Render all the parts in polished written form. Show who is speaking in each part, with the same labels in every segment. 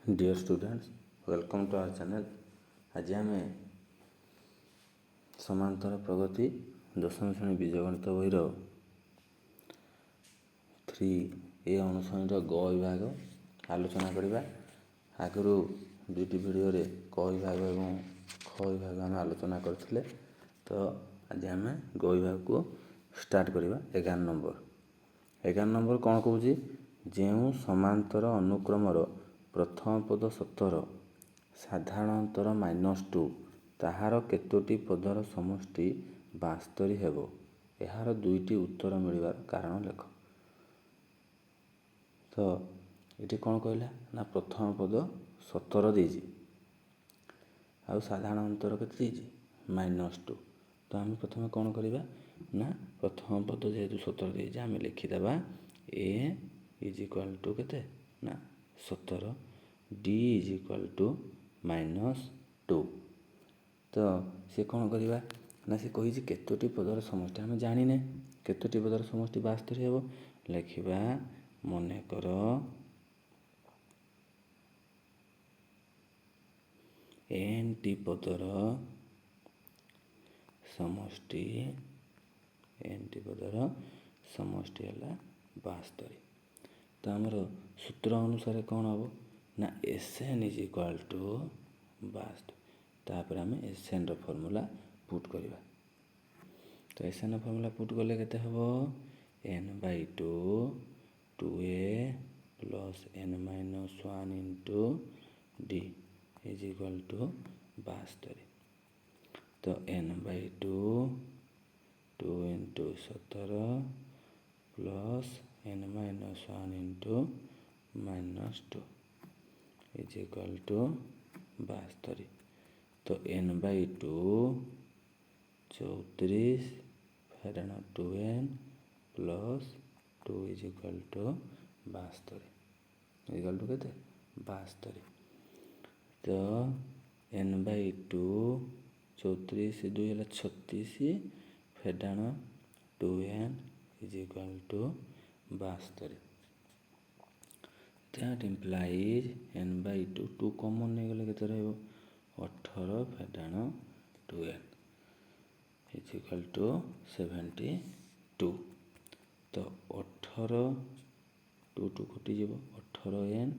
Speaker 1: Dear students, welcome to our channel. आज आम समांतर प्रगति दशम श्रेणी बीजगणित बहीर 3 अनुश्रेणी ग विभाग आलोचना करवा। आगु दुईटी भिडियो क विभाग और ख विभाग आम आलोचना करते, तो आज आम ग विभाग को स्टार्ट करवा। 11 नंबर कौन कौच जो समांतर अनुक्रमर प्रथम पद 17 साधारणतर -2 ताहार केतोटी पदर समष्टि 72 हेबो। यार दुईटी उत्तर मिलवार कारण लेख। तो ये कौन कहला ना प्रथम पद 17 देजी आ साधारण अंतर के -2। तो आम प्रथम कौन करवा ना प्रथम पद जेहेतु 17 देजी आम लिखिदेवा ए इज इक्वाल टू के ना 17 डी इज इक्वाल टू -2। तो सी कौन करवा ना सी कही केतोटी पदर समष्टि आम जाने केतोटी पदर समष्टि 72 हेबो। लिखा मनकर एन टी पदर समष्टि है 72। तो आमर सूत्र अनुसार कौन हम ना एसएन इज इक्वाल टू 72। तापर आम एसएन फर्मूला पुट करवा। तो एसएन फर्मूला पुट कले केते हबो n/2 2a plus n-1 into D is equal to 72। तो n/2 2 into 17 plus n-1 into -2 is equal to 72। तो n/2 34 फेरण 2n plus 2 is equal to 72 equal to के 72। तो n/2 34 2 है 36 फेडाण 2n is equal to 72। That implies n/2 2 common नहीं गले केते रहबो 18 फेडाण 2n इज इक्वाल टू 72। तो 18 2 कटि जीव 18n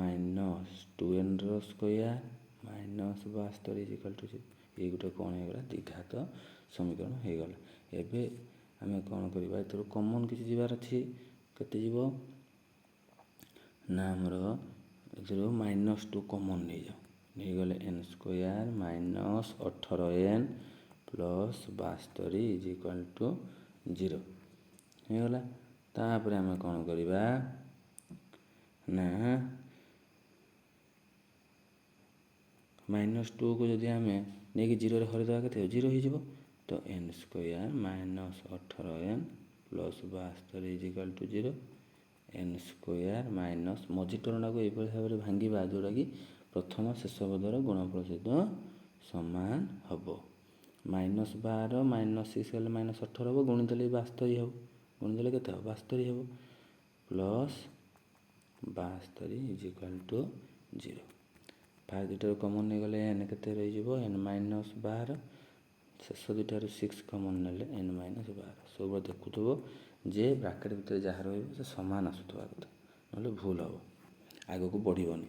Speaker 1: minus 2n square minus 72 is equal to ये गोटे कौन होगा द्विघात समीकरण हो गला। एबे आम कौन करवा ए कॉमन किसी जीवार अच्छी केते जीव ना आमर -2 कॉमन नहीं जाओ नहीं गले n square minus 18n plus 72 is equal to 0 हो गला। तापर आम कौन करवा ना -2 को जदि आम नहीं 0 हरिदेवा के 0 हो। तो n square minus 18n plus 72 is equal to 0 n square minus मझी टर्मटा को यही भाव में भांगा जोटा कि प्रथम शेष पदर गुणफल सहित सामान हम। -12 -6 गले -18 हम गुणिदेले 72 हम गुणिदेले के 72 हम plus 72 is equal to 0। First दुटार कमन नहीं गले एन के रही n-12 शेष दुटार 6 कमन ने n-12 सब देखुव जे ब्राकेट भितर जहाँ रही सामान आसुवा कथा ना भूल हम आग को बढ़नी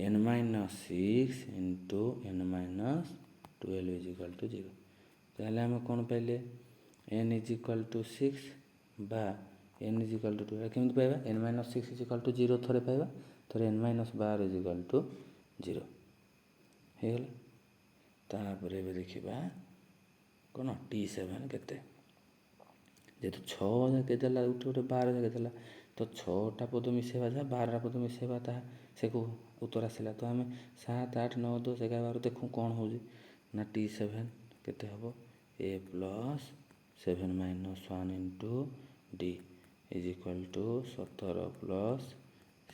Speaker 1: n-6 into n-12 is equal to 0। ताहले आम कौन पाइले n इज इक्वाल टू 6 बा n इज इक्वाल टू 2 केमती पाइबा n-6 इज इक्वाल टू 0 थरे पाइबा थरे n-12 इज इक्वाल टू 0 हो गला। तापर ए देखा कौन T7 केते जेहेतु 6 जाके देला उठे उठे 12 जाके देला तो 6टा पद मिसेवा जहाँ 12टा पद मिसेवा ताहा से को उत्तर आसला। तो आम 7 8 9 10 11 12 देखूँ कौन हो ना T7 केते हम a plus 7-1 into D is equal to 17 plus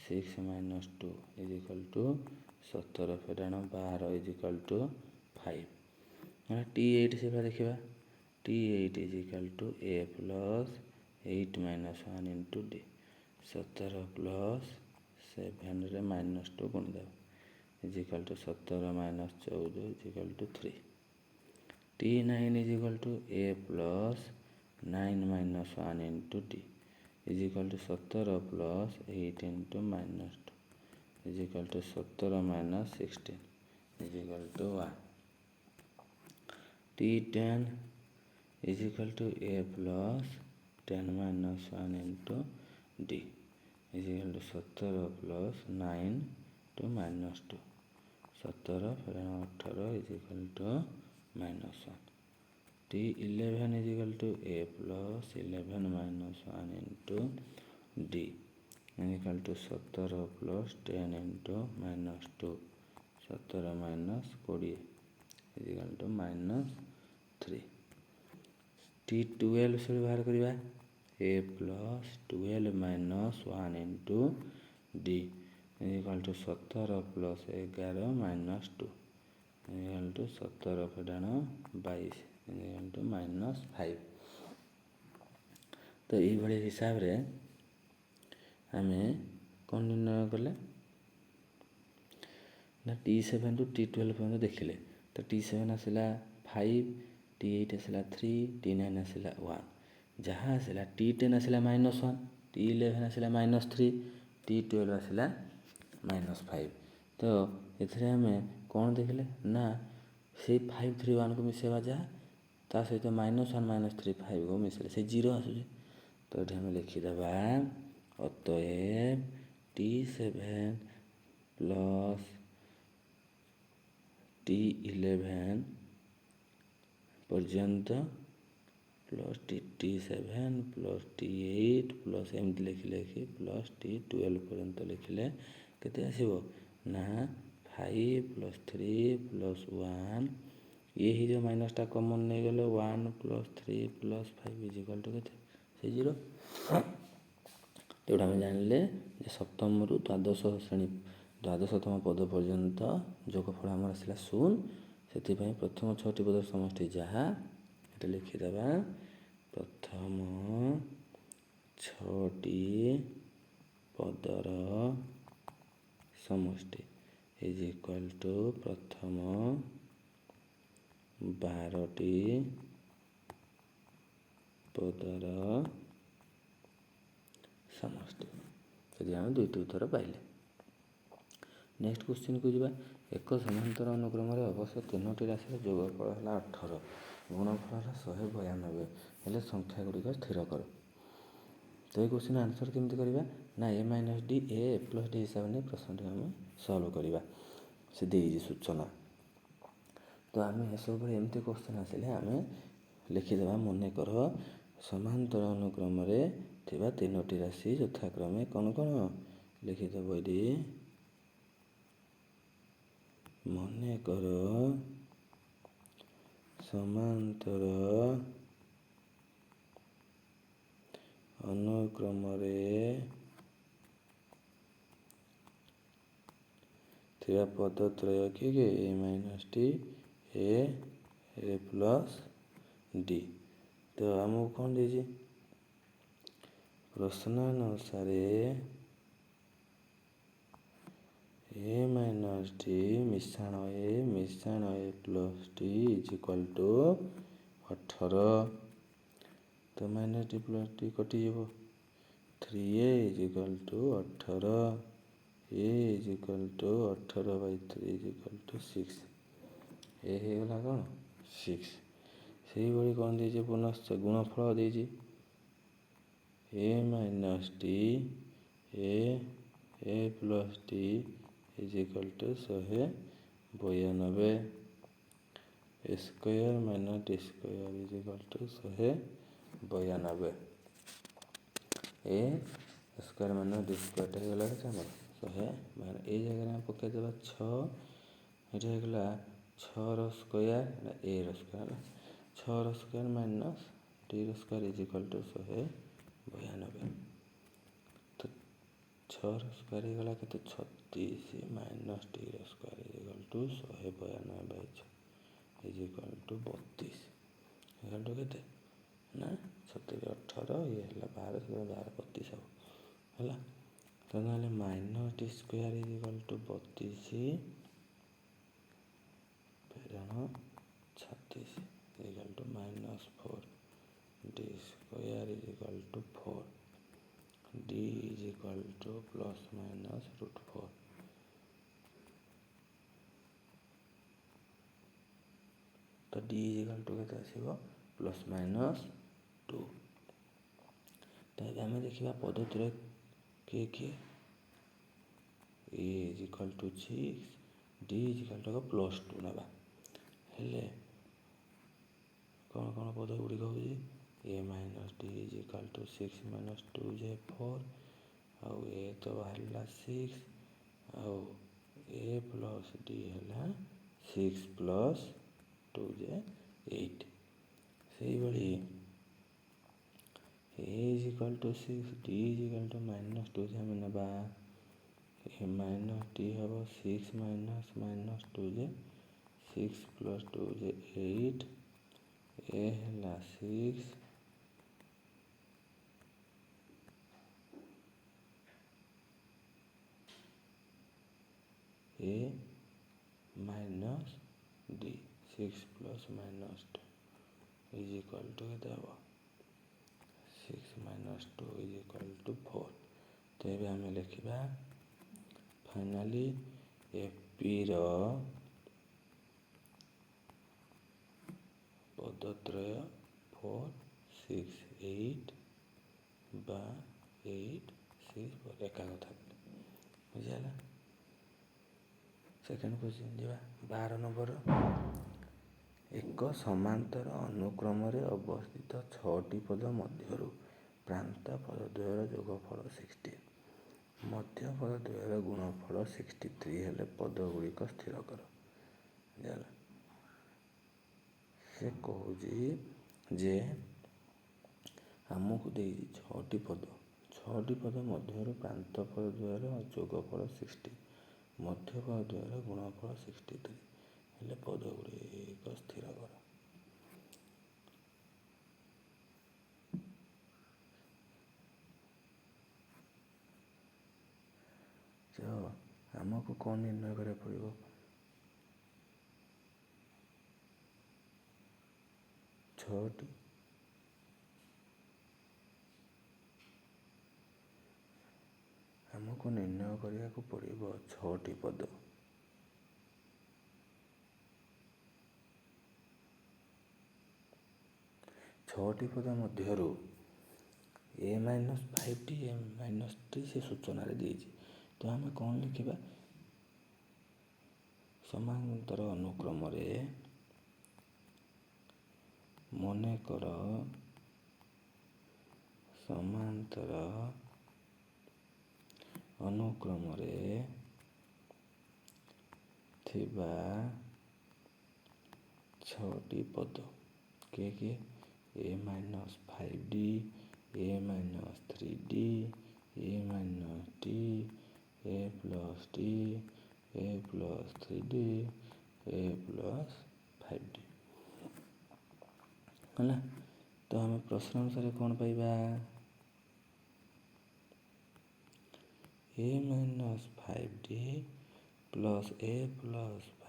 Speaker 1: 6-2 is equal to 17 फेडाण 12 इज इक्वाल टू 5। T8 से देखा T8 is equal to a plus 8-1 into d 17 plus 7 -2 गुणिदेव is equal to 17 - 14 is equal to 3 T9 is equal to a plus 9 - 1 into d is equal to 17 plus 8 into -2 is equal to 17 - 16 is equal to 1 T10 is equal to a plus 10 - 1 into D is equal to 17 plus 9 to -2 17 फिर 18 is equal to -1 T11 is equal to a plus 11 - 1 into D is equal to 17 plus 10 into -2 17 - 20 is equal to -3 T12 से बाहर करिया a plus 12 - 1 into D is equal to 17 plus 11 -2 is equal to 17 फेडाण 22 is equal to -5 तो ये हिसाब रे आम कौन निर्णय कले ना T7 टू T12 पर्यंत देखिले तो T7 आसला 5 T8 आसला 3 T9 आसला 1 जहाँ आसला T10 आसला -1 T11 आसला -3 T12 आसला -5 तो ये आम कौन देखले ना से 5 3 1 को मिसेवा जहाँ ता सहित -1 -3 5 को मिसले से 0 आसूँ तो ये आम लिखिदेवा अतएव T7 प्लस T11 पर्यंत plus T7 plus T8 plus एमती लिखिले कि प्लस T12 पर्यंत लिखिले केते आसीबो ना 5 प्लस 3 प्लस 1 ये ही जो माइनसटा कॉमन नहीं गले 1 प्लस 3 प्लस 5 इजिकल टू केते से 0 तो आम जानिले सप्तम रु द्वादश श्रेणी द्वादशतम पद पर्यंत जोगफल आमर आसला 0 से प्रथम 6टी पदर समष्टि जहाँ ये लिखिदेवा प्रथम 6टी पदर समष्टि इज इक्वल टू प्रथम 12टी पदर समष्टि यदि आम 2टी उत्तर पाइले नेक्स्ट क्वेश्चन को जावा एक समांतर अनुक्रम अवश्य 3टी राशि जोगफल है 18 गुणफल है 192 हेल्ले संख्या गुड़िक स्थिर कर तो ये क्वेश्चन आंसर केमती करवा ना a minus D A plus D हिसाब से प्रश्न आम सल्व करवा से देजी सूचना तो आम सब एमती क्वेश्चन आसिले आम लिखिदेवा मनकर समांतर अनुक्रम 3टी राशि यथाक्रमे कौन कौन लिखिदेव ये मनकर समांतर अनुक्रम थिबा पदत्रय किए a minus d a plus D तो आमको कौन दीजिए प्रश्नानुसार ए माइनस टी मिश्रण a plus d is equal to 18 तो माइनस टी प्लस टी कटिज 3a is equal to 18 a is equal to 18/3 is equal to 6 a होगा कौन 6 से भाई कौन दीजिए पुनश्च गुणफल दीजिए a minus d a plus d is equal to 192 square minus d square is equal to 192 a square minus D square होगा के 100 ये जगह पकईदेवा 6 ये होगा 6 square A square 6 square minus D square is equal to 192 तो 6 square होगा के 36 minus D square is equal to 192/6 is equal to 32 equal to के ना 36 18 ये है 12 32 सब है तो नहले minus D square is equal to 32 फेरण 36 equal to -4 d square is equal to 4 D is equal to ±√4। तो डी इज इक्वल टू के आसो +-2। तो ये आम देखा पद्धति किए किए a is equal to 6 d is equal to +2 ना हेले कौन कौन पद गुड़िक हो a minus D is equal to 6 - 2 जे 4 आउ ए तो बाहर 6 आउ ए प्लस डी है 6 + 2 जे 8 से भाई ए is equal to 6 d is equal to -2 जे आम ना ए माइनस डी हम 6 - -2 जे 6 + 2 जे 8 ए है 6 A minus D 6 + -2 is equal to के 6 - 2 इज इक्वल टू 4। तो ये आम लिखा फाइनाली एपी पदत्रय 4 6 8 बा 8 6 4 एका कथा बुझाला। सेकेंड क्वेश्चन जा 12 नंबर एक समांतर अनुक्रम अवस्थित 6टी पद मध्य प्रांत पदद्वयर जोगफल 16 मध्य पदद्वयर गुणफल 63 हेले पद गुड़िक स्थिर कर जाला। से कहूँ जे आमको दे 6टी पद मध्य प्रांत पदद्वयर जोगफल 60 मध्य पदद्वयर गुणफल 63 हेले पद गुड़िक स्थिर कर। तो आमको कौन निर्णय करा पड़ो 6टी आमको निर्णय करा पड़ो 6टी पद 6टी पद मध्य ए -5 टी ए -3 से सूचना दी। तो आम कौन लिखा समांतर अनुक्रम मनकर समांतर अनुक्रम थिबा 6टी पद किए A -5 D A -3 D A -टी A + T A + 3 D A + 5 D है। तो आम प्रश्न अनुसार कौन पाइबा A -5 D plus A +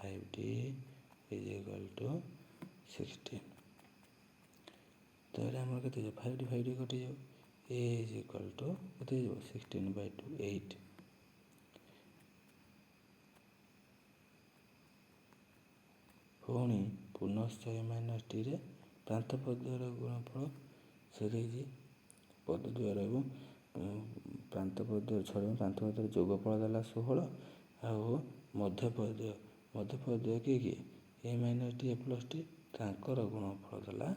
Speaker 1: 5 D is equal to 16। तो ये आम के 5 डी कटि जाओ ए इज इक्वल टू के 16/2 8 पुणी पुनश्च ए -टी रे प्रांत पदद्वयर गुणफल से पदद्वयर एवं प्रांत पदद्वयर 6 प्रांत पदद्वयर जोगफल देला 16 आउ मध्य पदद्वयर किए ए -टी ए + टी तांकर गुणफल देला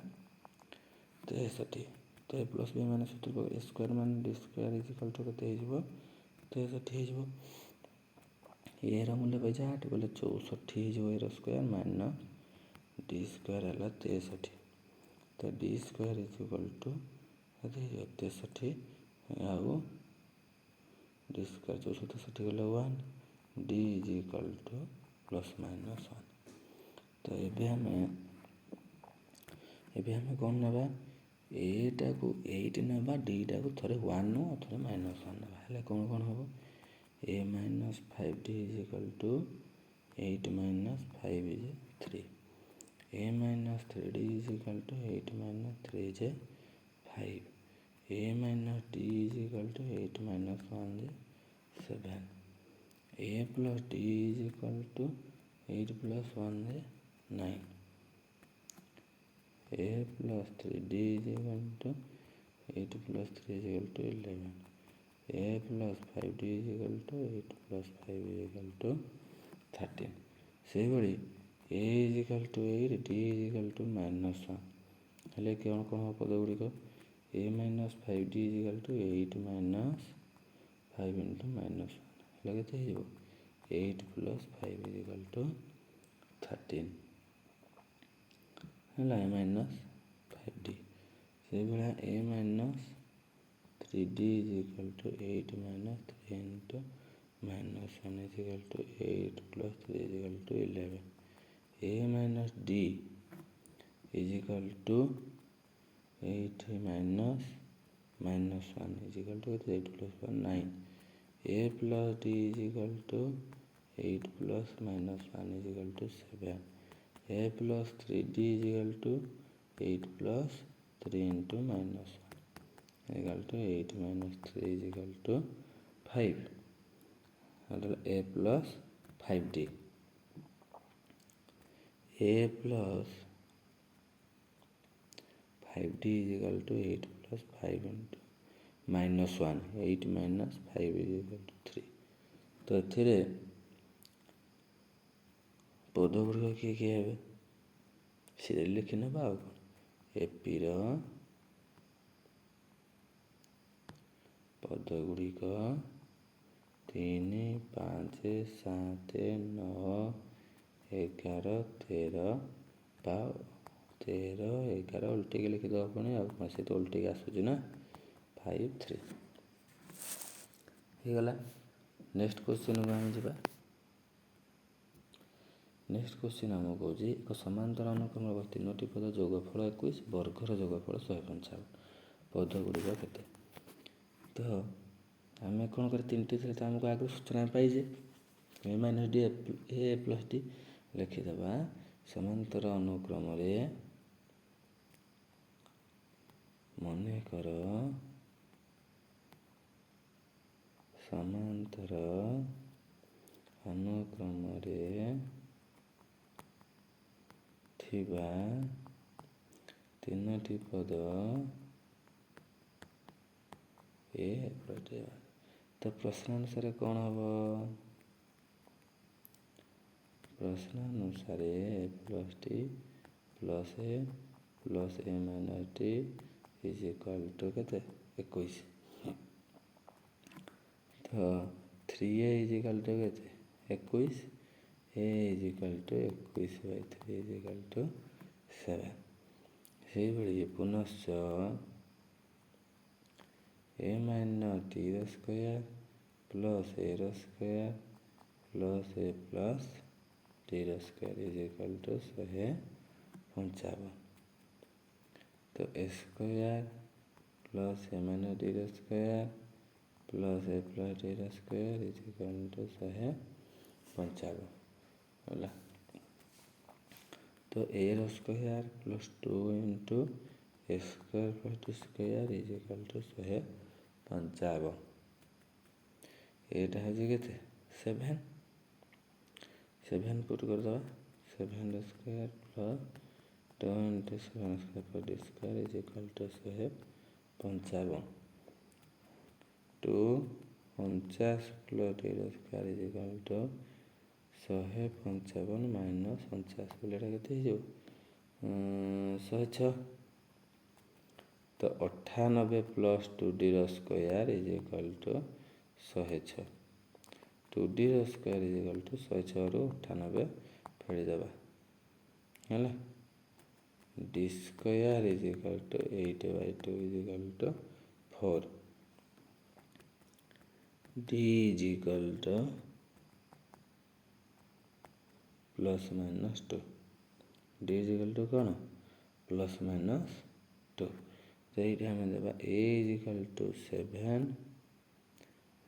Speaker 1: 63। तो ए प्लस बी मान सूत्र ए स्क्वायर मान D square is equal to के 63 हो ए मूल्य पाइछे 8 बोले 64 हो A square minus D square है 63। तो D square is equal to 63 आउ डी स्क्वायर 64 गले 1 डी इज इक्वल टू ±1। तो ये हमें कौन ना ଏଟାକୁ 8 ନେବା, ଡିଟାକୁ ଥରେ 1 ନେବା, ଥରେ -1 ନେବା, ହେଲେ କ'ଣ ହେବ a minus 5d is equal to 8 minus 5 is 3. a minus 3d is equal to 8 minus 3 is 5. a minus d is equal to 8 minus 1 is 7. a plus d is equal to 8 plus 1 is 9. a plus 3d is equal to 8 plus 3 is equal to 11. a plus 5d is equal to 8 plus 5 is equal to 13. ସେହିଭଳି a is equal to 8, d is equal to -1 ହେଲେ କ'ଣ ହେବ ପଦ ଗୁଡ଼ିକ a minus 5d is equal to 8 minus 5 into -1 ହେଲେ କେତେ ହେଇଯିବ 8 plus 5 is equal to 13 ହେଲା a minus 5d। ସେଇଭଳିଆ a minus 3d is equal to 8 minus 3 into -1 is equal to 8 plus 3 is equal to 11. a minus d is equal to 8 minus -1 is equal to 8 plus 1 9. a plus d is equal to 8 plus -1 is equal to 7. a plus 3d is equal to 8 plus 3 into -1 is equal to 8 minus 3 is equal to 5. a plus 5d. a plus 5d is equal to 8 plus 5 into -1, 8 minus 5 is equal to 3. ତ ଏଥିରେ ପଦ ଗୁଡ଼ିକ କିଏ କିଏ ହେବେ serial ଲେଖି ନେବା ଆଉ କ'ଣ ଏପିର ପଦ ଗୁଡ଼ିକ 3, 5, 7, 9, 11, 13 ବା 13, 11 ଓଲଟେଇକି ଲେଖିଦେବା ପୁଣି ଆଉ କ'ଣ ସେ ତ ଓଲଟେଇକି ଆସୁଛି ନା 5, 3 ହେଇଗଲା। ନେକ୍ସଟ କ୍ୱେଶ୍ଚିନ୍କୁ ଆମେ ଯିବା। ନେକ୍ସଟ କ୍ୱେଶ୍ଚିନ୍ ଆମକୁ କହୁଛି ଏକ ସମାନ୍ତର ଅନୁକ୍ରମର 3ଟି ପଦ ଯୋଗଫଳ 21, ବର୍ଗର ଯୋଗଫଳ 155, ପଦ ଗୁଡ଼ିକ କେତେ? ତ ଆମେ କ'ଣ କରି 3ଟି ଥିଲେ ତ ଆମକୁ ଆଗରୁ ସୂଚନା ପାଇଛେ a minus d a plus d ଲେଖିଦେବା ସମାନ୍ତର ଅନୁକ୍ରମରେ ମନେକର ସମାନ୍ତର ଅନୁକ୍ରମରେ ଥିବା 3ଟି ପଦ a plus d। ତ ପ୍ରଶ୍ନ ଅନୁସାରେ କ'ଣ ହେବ ପ୍ରଶ୍ନ ଅନୁସାରେ a plus d plus a plus a minus d is equal to କେତେ 21। ତ 3a is equal to କେତେ 21, a is equal to 21/3 is equal to 7। ସେଇଭଳି ପୁନଶ୍ଚ a minus d ର ସ୍କୋୟାର ପ୍ଲସ୍ a ର square plus a plus d ର square is equal two 155। ତ a square plus a minus d ର square plus a plus d ର square is equal two 155 ହେଲା। ତ a ର square plus 2 into a square plus d square is equal two 155। ଏଇଟା ହେଉଛି କେତେ 7 put କରିଦେବା 7 ର square plus 2 into 7 square plus d square is equal two 155। 249 plus d ର square is equal two 155 minus 49 ବୋଲେ ଏଇଟା କେତେ ହେଇଯିବ 106। ତ 98 ପ୍ଲସ୍ 2d ର square is equal two 106। 2d ର ସ୍କୋୟାର ଇଜ୍ ଇକ୍ୱାଲ୍ ଟୁ 106ରୁ 98 ଫେଡ଼ିଦେବା ହେଲା। d square is equal to 8/2 is equal to 4। d is equal to plus minus 2, d is equal to କ'ଣ ପ୍ଲସ୍ ମାଇନସ୍ 2। तो ये आम देवा A is equal to 7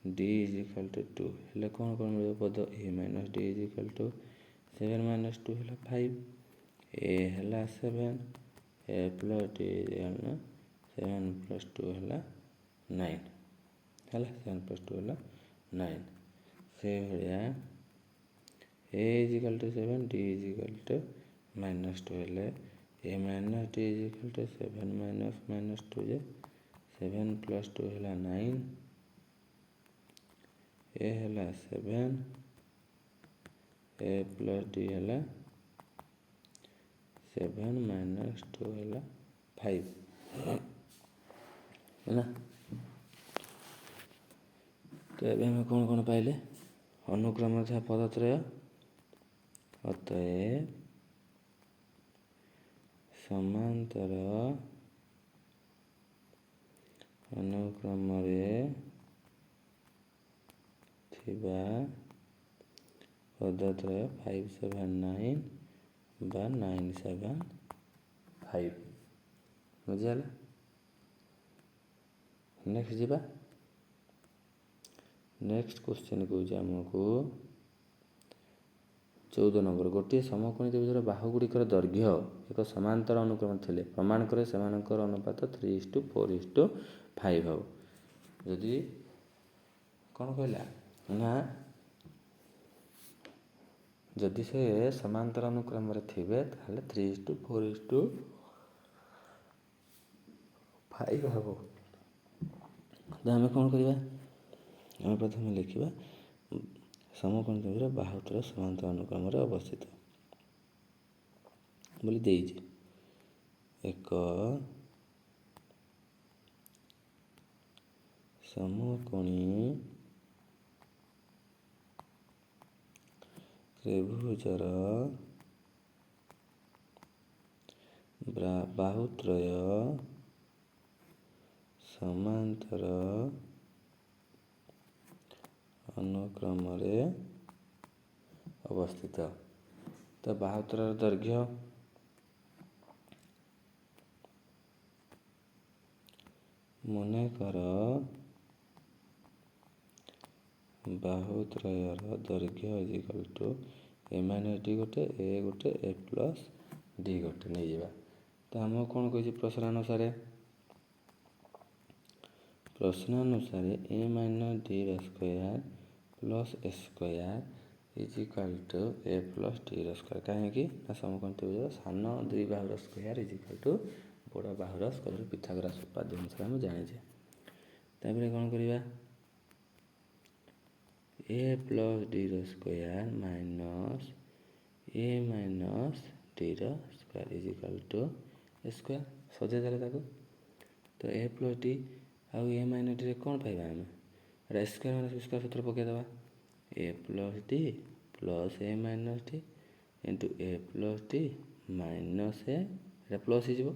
Speaker 1: D is equal to 2 हेल्ले कौन कौन मिले पद A minus D is equal to 7 minus 2 है 5 ए है 7 ए प्लस डी है 7 प्लस 2 है 9 है 7 प्लस 2 है 9 से भाया A is equal to 7 D is equal to minus 2 है A minus D is equal to 7 minus minus 2 जे 7 प्लस 2 है 9 ए है 7 ए प्लस डी है 7 माइनस 2 है 5 है ना। तो ये आम कौन कौन पाइले अनुक्रम था पदत्रय अतएव समांतर अनुक्रम थिबा पदत्रय 5 7 9 बा 9 7 5 बुझीगला। नेक्स्ट जीवा नेक्स्ट क्वेश्चन कौच आमको 14 नंबर गोटे समकोणी त्रिभुजर बाहुगुड़िकर दैर्घ्य एक समांतर अनुक्रम थे प्रमाण करे सेमानकर अनुपात 3:4:5 हम जदि कौन कहला ना जदि से समांतर अनुक्रम थे ताहले 3:4:5 हम। तो आम कौन करवा आम प्रथम लिखा समकोणी त्रिभुज बाहुतर समांतर अनुक्रम अवस्थित बोली देइछि एक समकोणी त्रिभुजर बाहुत्रय समांतर अनुक्रम अवस्थित। तो बाहुतर दैर्घ्य मनेकर बाहुत्रयर दैर्घ्य is equal to A minus D गोटे ए प्लस डी गोटे नहीं जावा। तो आम कौन कही प्रश्नानुसार ए minus D square plus A square is equal to A plus D square कहीं समकोणी त्रिभुज सान दुई बाहुर स्क्वायर इज इक्वल टू बड़ बाहुर स्क्वायर पिथागोरास उपाधि अनुसार आम जाने तापर कौन करवा A plus D square minus A minus D square is equal to A square सजे देले तो ए प्लस डी आउ ए माइनस डी कौन पाइबा आम स्क्वायर माइनस स्क्वायर सूत्र पकईदे A plus D plus A minus D into A plus D minus A plus हो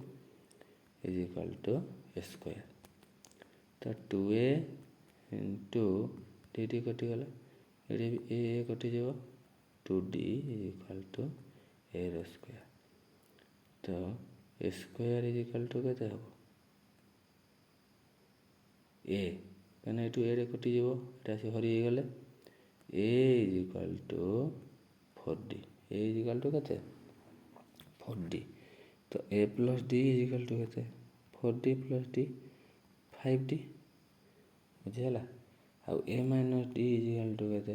Speaker 1: is equal to A square. तो 2a इंटू डी डी कटिगला ये भी ए कटिज 2d is equal to A square. तो ए स्क्वायर इज इक्वल टू के हम ए कहीं ये कटिज ये हरी गले A is equal to 4d A is equal to के 4d। तो ए plus D is equal to के 4d प्लस डी 5d बुझीगला। आउ A minus D is equal to के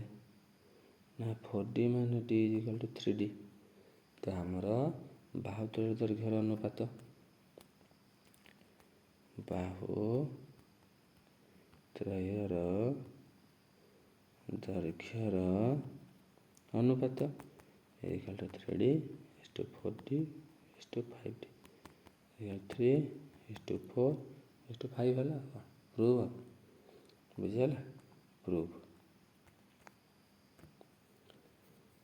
Speaker 1: ना 4d minus D is equal to 3d। तो आमर बाहुतर दैर्घ्यर अनुपात बाहुत्रयर दैर्घ्यर अनुपात इक्वल टू 3d:4d:5d 3:4:5 है प्रूव बुझीगला प्रूफ।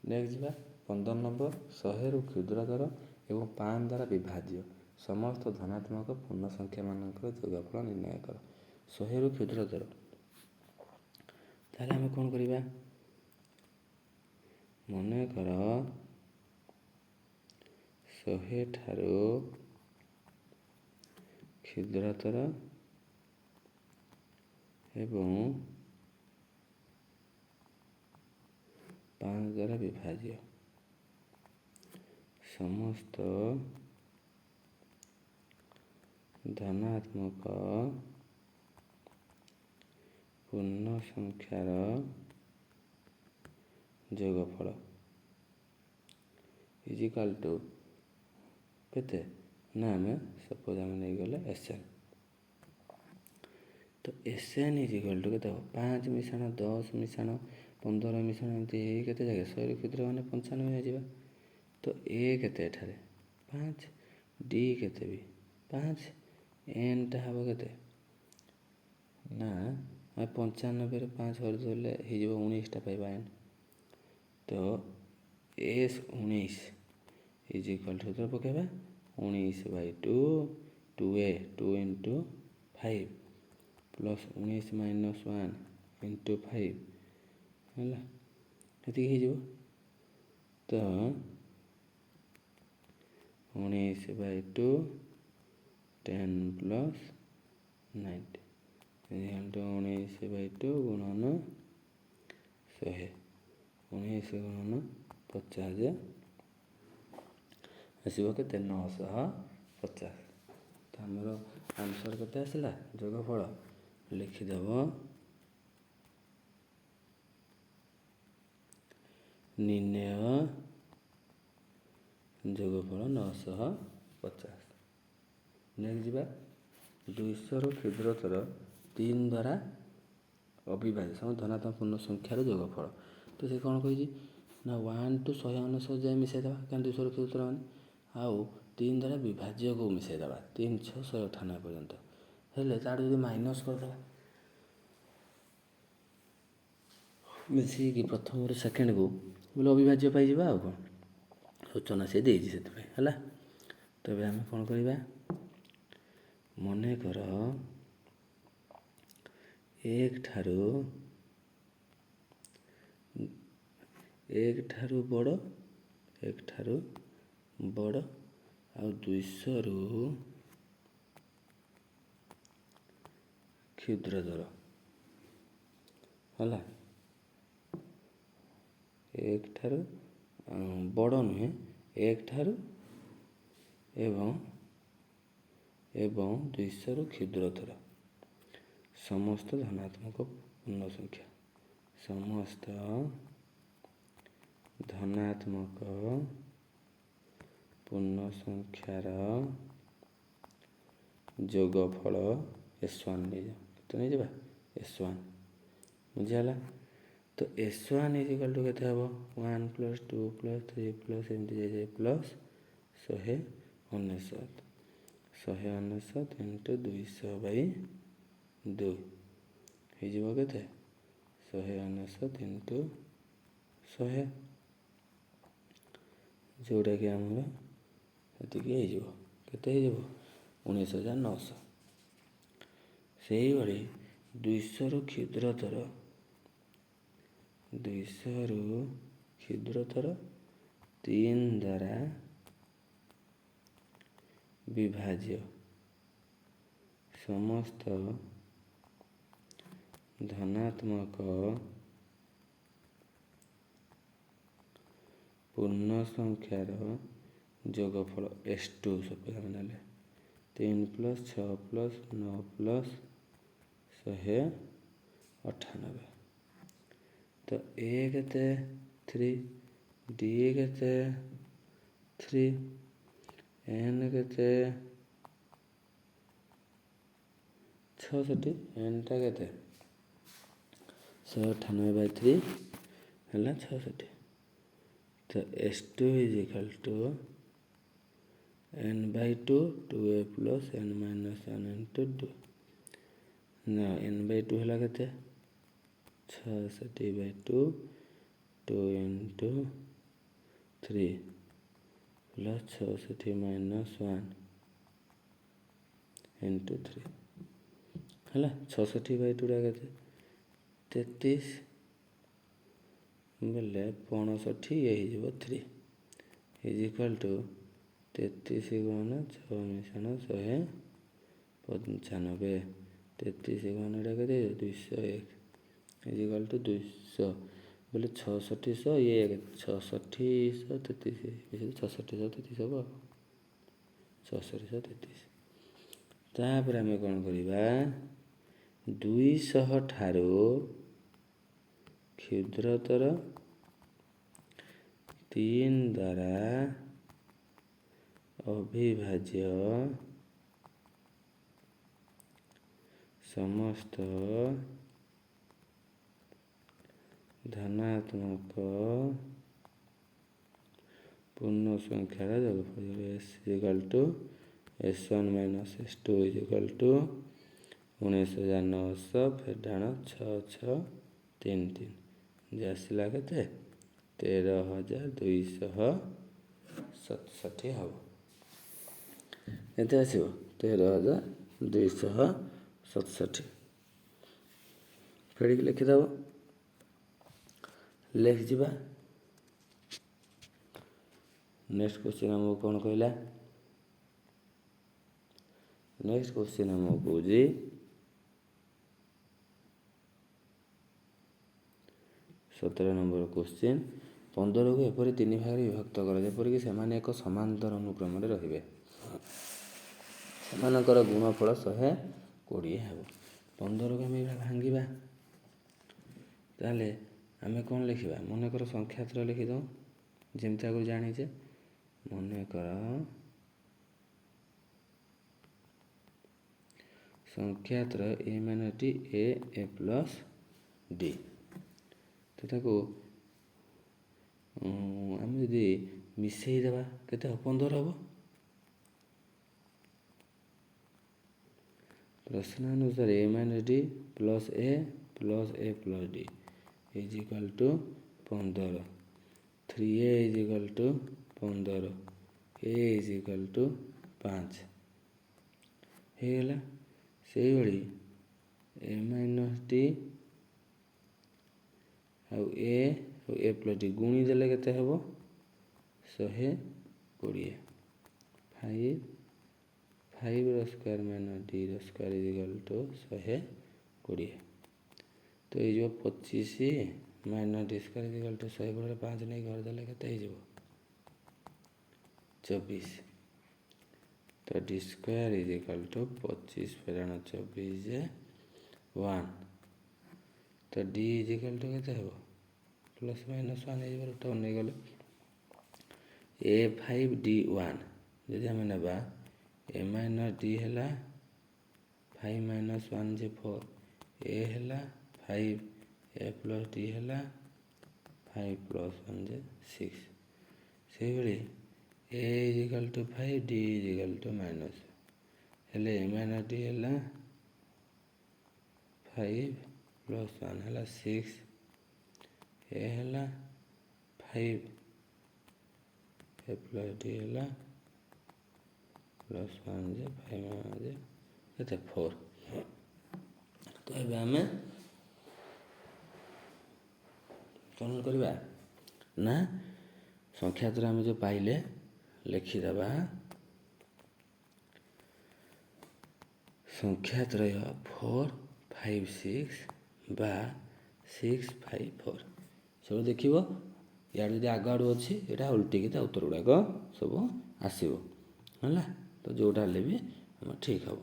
Speaker 1: नेक्स्ट जा 15 नंबर 100 रु क्षुद्रतर एवं 5 द्वारा विभाज्य समस्त धनात्मक पूर्ण संख्या मानकर योगफल निर्णय कर। 100 रु क्षुद्रतर ताहले आम कौन करवा मनेकर 100 ठारू କ୍ଷୁଦ୍ରତର ଏବଂ 5 ଦ୍ୱାରା ବିଭାଜ୍ୟ ସମସ୍ତ ଧନାତ୍ମକ ପୂର୍ଣ୍ଣ ସଂଖ୍ୟାର ଯୋଗଫଳ ଇଜିକାଲ୍ ଟୁ କେତେ ନା ଆମେ ସପୋଜ ଆମେ ନେଇଗଲେ SN। ତ SN ଇଜିକାଲ୍ ଟୁ କେତେ ହେବ 5 ମିଶାଣ 10 ମିଶାଣ 15 ମିଶାଣ ଏମିତି କେତେ ଜାଗା 100 କ୍ଷୁଦ୍ର ମାନେ 95 ହେଇଯିବା। ତ A କେତେ ଏଠାରେ 5 D କେତେ ବି 5 Nଟା ହେବ କେତେ ନା 95ରେ 5 କରିଦେଲେ ହେଇଯିବ 19ଟା ପାଇବା N। ତ S19 ଇଜିକାଲ୍ ଟୁ କେତେ ପକାଇବା 19/2 2A 2 × 5 ପ୍ଲସ୍ 19 - 1 × 5 ହେଲା ଏତିକି ହେଇଯିବ। ତ 19/2 10 + 90 19/2 ଗୁଣନ 100 19 ଗୁଣନ 50 ଆସିବ କେତେ 950। ତ ଆମର ଆନ୍ସର୍ କେତେ ଆସିଲା ଯୋଗଫଳ ଲେଖିଦେବ ନିର୍ଣ୍ଣୟ ଯୋଗଫଳ 950। ନେକ୍ସଟ ଯିବା 200ର କ୍ଷୁଦ୍ରତର 3 ଦ୍ୱାରା ଅବିଭାଜ୍ୟ ସମସ୍ତ ଧନାତ୍ମକ ପୂର୍ଣ୍ଣ ସଂଖ୍ୟାର ଯୋଗଫଳ। ତ ସେ କ'ଣ କହିଛି ନା 1 to 199 ଯାଏ ମିଶାଇଦେବା କାରଣ 200ର କ୍ଷୁଦ୍ରତର ମାନେ ଆଉ 3 ଦ୍ୱାରା ବିଭାଜ୍ୟକୁ ମିଶାଇଦେବା 3 × 6 = 198 ପର୍ଯ୍ୟନ୍ତ ହେଲେ ତାଠୁ ଯଦି ମାଇନସ୍ କରିଦେବା ମିଶିକି ପ୍ରଥମରୁ ସେକେଣ୍ଡକୁ ବୋଲେ ଅବିଭାଜ୍ୟ ପାଇଯିବା ଆଉ କ'ଣ ସୂଚନା ସେ ଦେଇଛି ସେଥିପାଇଁ ହେଲା। ତେବେ ଆମେ କ'ଣ କରିବା ମନେକର 1 ଠାରୁ ବଡ଼ ଆଉ 200ରୁ କ୍ଷୁଦ୍ରତର ହେଲା 1 ଠାରୁ ବଡ଼ ନୁହେଁ 1 ଠାରୁ ଏବଂ 200ରୁ କ୍ଷୁଦ୍ରତର ସମସ୍ତ ଧନାତ୍ମକ ପୂର୍ଣ୍ଣ ସଂଖ୍ୟା ସମସ୍ତ ଧନାତ୍ମକ ପୂର୍ଣ୍ଣ ସଂଖ୍ୟାର ଯୋଗଫଳ S1 ନେଇଯାଅ କେତେ ନେଇଯିବା S1 ବୁଝିଗଲା। ତ S1 ଇଜିକାଲ୍ ଟୁ କେତେ ହେବ 1 + 2 + 3 ପ୍ଲସ୍ ଏମିତି ଯାଇଯାଏ ପ୍ଲସ୍ 199 × 200/2 ହେଇଯିବ କେତେ 199 × 100 ଯେଉଁଟାକି ଆମର ଏତିକି ହେଇଯିବ କେତେ ହେଇଯିବ 19,900। ସେଇଭଳି 200ରୁ କ୍ଷୁଦ୍ରତର 3 ଦ୍ୱାରା ବିଭାଜ୍ୟ ସମସ୍ତ ଧନାତ୍ମକ ପୂର୍ଣ୍ଣ ସଂଖ୍ୟାର ଯୋଗଫଳ S2 ସପୋଜ ଆମେ ନେଲେ 3 + 6 + 9 + 198। ତ A କେତେ 3 D କେତେ 3 N କେତେ 66 Nଟା କେତେ 198/3 ହେଲା 66। ତ S2 ଇଜିକାଲ୍ two N/2 2A + N - 1 × 2 ନା N/2 ହେଲା କେତେ 66/2 2 × 3 ପ୍ଲସ୍ 66 - 1 × 3 ହେଲା 66/2ଟା କେତେ 33 ବୋଲେ 65 ଇଏ ହେଇଯିବ 3 ଇଜିକାଲ୍ ଟୁ 33 × 6 = 100 95 33 गुणन एटा केते 201 इजिकल टू 200 बोले 6600 ये 6633 6633 सब 6633 तापर आम कौन करवा 200 ठारू क्षुद्रतर 3 द्वारा अविभाज्य समस्त धनात्मक पूर्ण संख्यार योगफल S इक्वल टू S1 माइनस S2 इक्वल टू 19,900 फिर डाण 6633 आसला के 13,267 हम एत आसो 13,267 फेड़ लिखिदेव लिख जा नेक्स्ट क्वेश्चन आमको कौन कहला नेक्स्ट क्वेश्चन आमको कौन 17 नंबर क्वेश्चन 15 को एपरी 3 भाग विभक्त कर जेपरिक से एक समांतर अनुक्रम रे सेमानकर गुणफल 120 हेब 15 को आम भांगा ताले आम कौन लिखा मनकर संख्यात्र लिखिद जमती आगे जाचे मनकर संख्यात्र A minus D A plus D तो आम जदि मिसेदेवा के 15 हम प्रश्नानुसार ए minus D plus A plus D is equal to 15 3a is equal to 15 a is equal to 5 होगा से भाई ए माइनस डी आउ ए प्लस डी गुणी देले केते हेबो 120 5 रो स्क्वायर माइनस डी रो स्क्वायर इज इक्वल टू 120 तो ये जो 25 minus D square is equal to 100 5 नहीं घर देले केते हो 24 तो D square is equal to 25 फेराण 24 1 तो डी इज इक्वल टू केते हो प्लस माइनस 1 टर्न नहीं गले A5D1 जदि आम ना ए माइनस डी है 5 माइनस 1 जे 4 ए है 5 ए प्लस डी है 5 प्लस 1 जे 6 से भाई ए is equal to 5 D is equal to minus हेले ए माइनस डी है 5 प्लस 1 है 6 ए है 5 ए प्लस डी है प्लस 1 जे 5 जे केते 4 तो ये आम कौन करवा ना संख्यात्र आम जो पाइले लिखिदेवा संख्यात्र 456 बा 654 सब देख यार जब आग आड़ अच्छी यहाँ उल्टिकी उत्तर गुड़ाक सब आसो है तो जोटा भी आम ठीक हम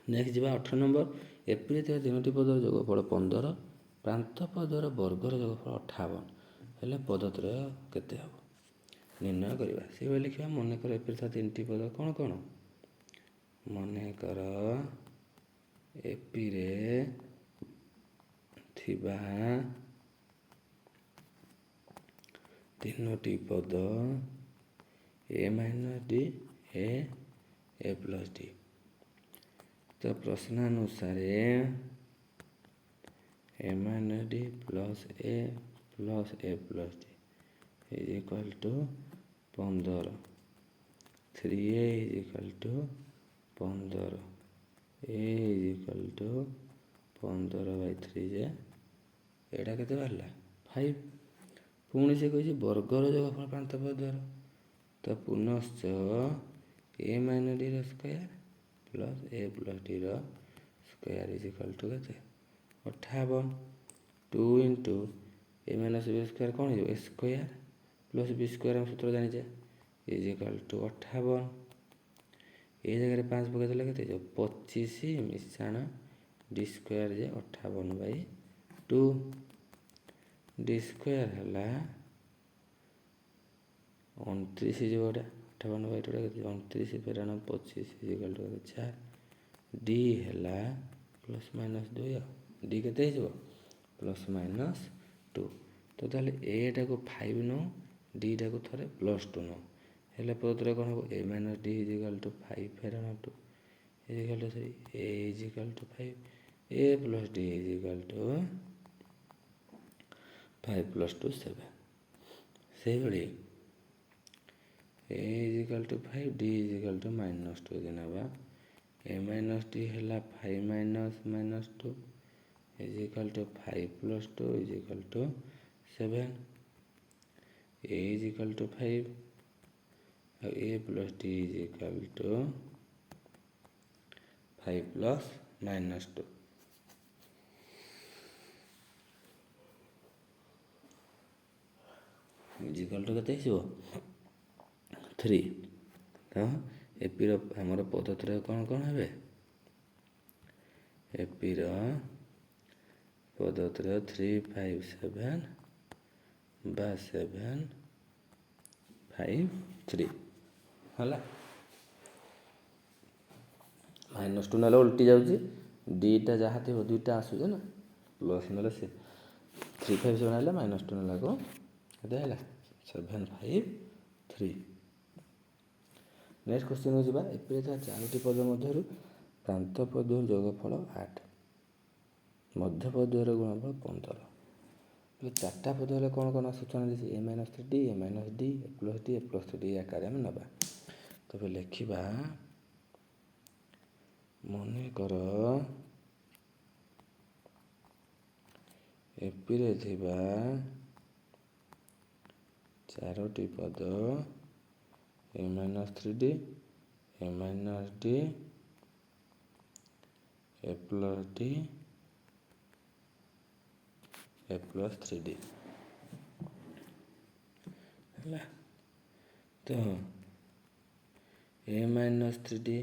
Speaker 1: नेक्स्ट जा 18 नंबर एपी तीनो पदर जोगफल 15 प्रांत पदर वर्गर जोगफल 58 हेल्ले पदत्रय केते हम निर्णय करवा से लिखा मनकर एपी 3 पद कौन कौन मनकर एपी रे थिबा 3 पद A minus D A plus D तो प्रश्नानुसार ए minus D plus A plus D is equal to 15 3a is equal to 15 A is equal to 15/3 जे एटा केते बाहरला 5 पुणी से कही वर्गर जोगफल प्रांत पदर तो पुनश्च A minus D square plus A plus D square is equal to के 58 2 into A minus B square कौन हो A square plus B square हम सूत्र जाने इज इक्वल टू 58 ये जगह 5 पकईदेले के 25 मिशाण डी स्क्वायर जे 58/2 डी स्क्वायर है 29 जो 58/2 के 29 फेराण 25 इक्वल टू 4 डी है प्लस माइनस 2 डी के प्लस माइनस 2 तो ताले एटा को 5 नो डी टा को थोड़े प्लस 2 नो हेल्ले पदत्र कौन हम A minus D is equal to 5 फेराण 2 is equal to 3 A is equal to 5 A plus D is equal to 5 plus 2 7 से भाई ए is equal to 5 D is equal to minus 2 दिन ए माइनस डी है 5 minus minus 2 is equal to 5 plus 2 is equal to 7 A is equal to 5 A plus D is equal to 5 plus minus 2 is equal to के 3 तो एपीर आमर पद्धतिर कौन कौन है एपीर पद्धतिर 3 5 7 बा 7 5 3 है माइनस 2 ना उल्टी जाऊँगी डीटा जहाँ थी दुईटा आसूचे ना प्लस ना से 3 5 7 है माइनस 2 ना को 7 5 3 नेक्स्ट क्वेश्चन हो जाए एपे चारोटी पद मध्य प्रांत पद जोगफल 8 मध्य पद गुणफल 15 चार्टा पद हेल्ले कौन कौन सूचना दी A minus 3 D A minus D A plus 3 आकार आम ना तब लिखा मनकर एपीरे थिबा चारोटी पद A minus 3 D A minus D A plus D A plus 3 D है तो ए माइनस 3 डी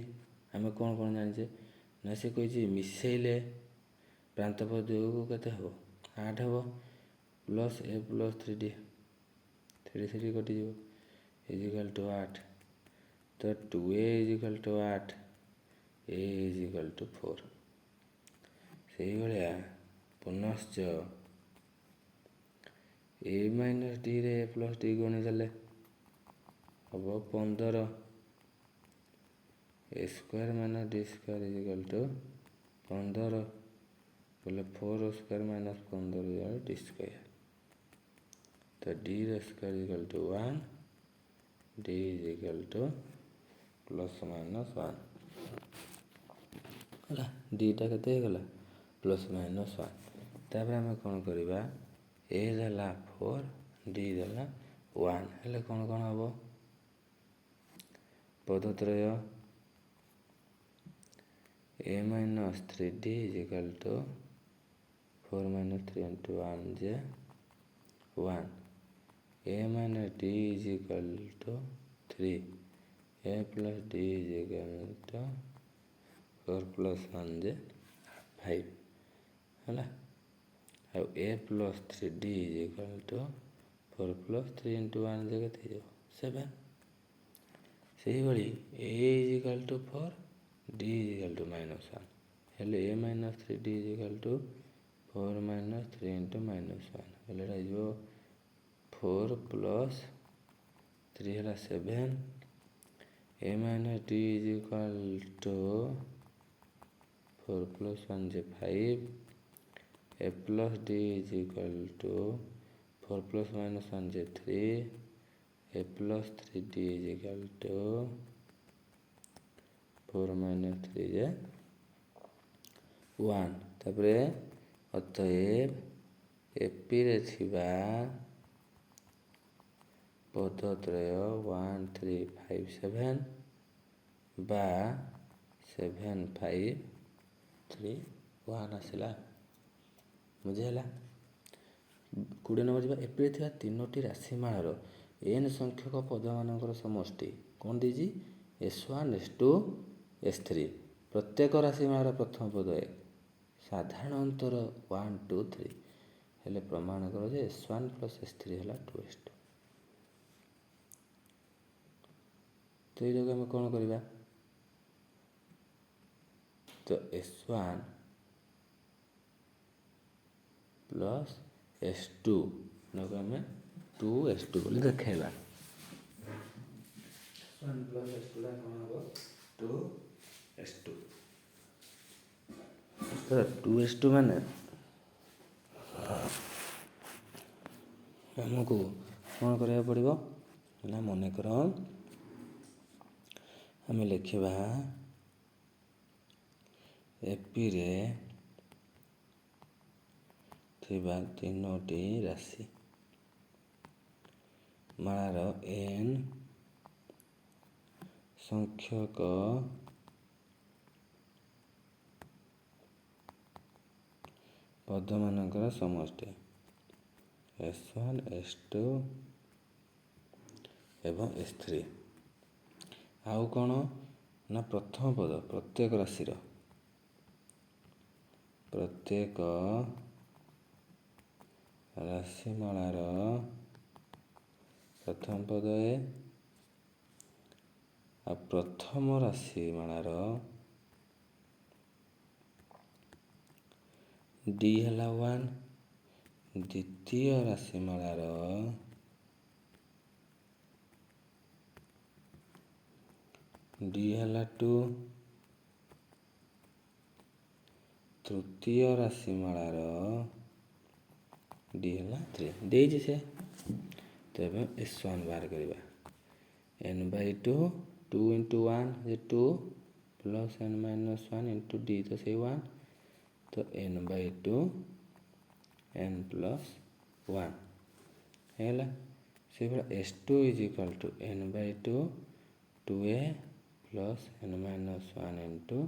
Speaker 1: आम कौन कौन जाने ना से कही मिसेले प्रांत पद के हम 8 हम प्लस ए प्लस 3 डी 3 3 कटि इज इक्वल टू 8 तो 2a is equal to 8 A is equal to 4 से भाया पुनश्च ए माइनस डी रे प्लस डी गुणी देले हम 15 A square minus D square is equal to 15 बोले 4 स्क्वायर माइनस 15 डी स्क्वायर तो D square is equal to 1 D is equal to plus minus 1 है डीटा के प्लस माइनस 1 तापर आम कौन करवा ए देला 4 डी देला 1 हेल्ले कौन कौन हम पदत्रय A minus 3 D is equal to 4 minus 3 into 1 जे 1 A minus D is equal to 3 A plus D is equal to 4 plus 1 जे 5 है A plus 3 D is equal to 4 plus 3 into 1 जगह थी 7 से भाई ए is equal to 4 D is equal to minus 1 हेल्ले A minus 3 D is equal to 4 minus 3 into minus 1 हेल्ले जो 4 plus 3 है 7 A minus D is equal to 4 plus 1 जे 5 A plus D is equal to 4 plus minus 1 जे 3 A plus 3 D is equal to 4 minus 3 जे 1 तापर अतएव AP रे थिबा पदत्रय 1 3 5 7 बा 7,5,3,1 आसला बुझेगा। 20 नंबर जा एपरि थिबा तीनोटी राशिमाଳାर n संख्यक पदमानकर समष्टि कौन दीजिए S1 S2 S3 प्रत्येक राशिमाଳାर प्रथम पद साधारण अंतर 1 2 3 हेले प्रमाण कर जे S1 प्लस S3 है 2S2। तो ये जगह आम कौन करवा तो S1 प्लस S2 आम 2S2 बोली देखा। S1 प्लस S2 कौन हम 2S2 तो 2S2 माने आमको कौन करा पड़ो ना मनकर आम लिखा एपी रे थिबा तीनोटी राशि माଳାर n संख्यक पदमानकर समष्टि S1 S2 एवं S3 आउ कौन ना प्रथम पद प्रत्येक राशिर प्रत्येक राशिमाଳାर प्रथम पद आ प्रथम राशिमाଳାर D है 1 द्वितीय राशिमाଳାर D है 2 तृतीय राशिमाଳାर D है 3 देजी से तेज S1 बाहर करवा n/2 2 into 1 is 2 plus n-1 into D तो से 1 तो n/2 n प्लस 1 है से S2 is equal to n/2 2a plus n-1 into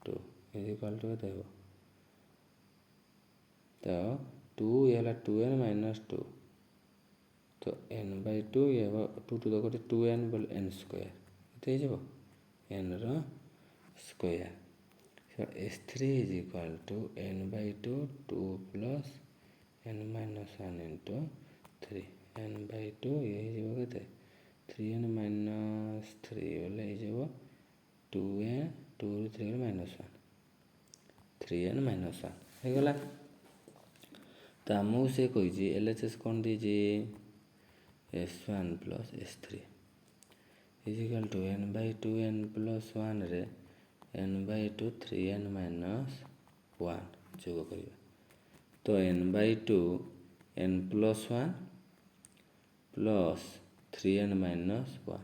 Speaker 1: 2 is equal to केते हो तो 2 ये 2n माइनस 2 तो n/2 ये 2 टू द 2n बोले n स्क्वायर केते हो n रो square S3 is equal to n/2 2 plus n-1 into 3 n/2 ये के 3n माइनस 3 बोले 2n 2 3 माइनस 1 3n माइनस 1 हो गला। तो आमको से कही LHS कौन दीजिए S1 प्लस S3 is equal to n/2 n plus 1 रे n/2 3n माइनस 1 जोग करिया तो n/2 n plus 1 plus 3n minus 1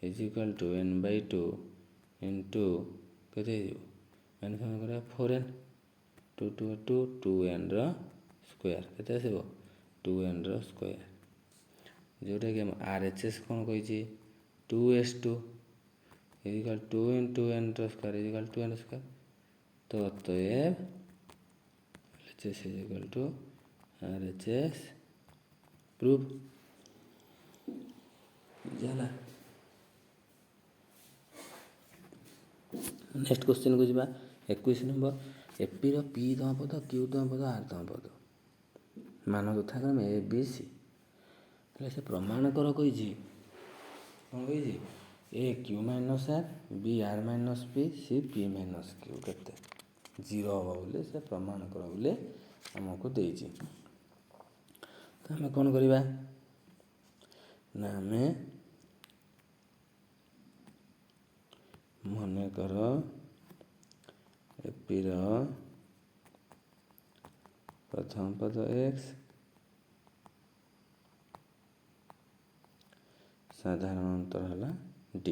Speaker 1: is equal to n/2 into केते माइनस 1 करा 4n 2 2 2 2n रो स्क्वायर केते आसीबो 2n रो स्क्वायर जोटा कि हम RHS कौन कही 2S2 is equal 2 into n रो square is equal 2n square तो अतएव LHS is equal to RHS proof जाला। नेक्स्ट क्वेश्चन को जीवा 21 नंबर एपी रो P तम पद Q तम पद R तम पद मान यथाक्रम A B C से प्रमाण कर कही कौन कही A Q minus R B R minus P C P minus Q केते 0 हम बोले से प्रमाण कर बोले हमको देजी। तो आम कौन करवा ना आम मन कर एपी रो प्रथम पद x साधारण अंतर है D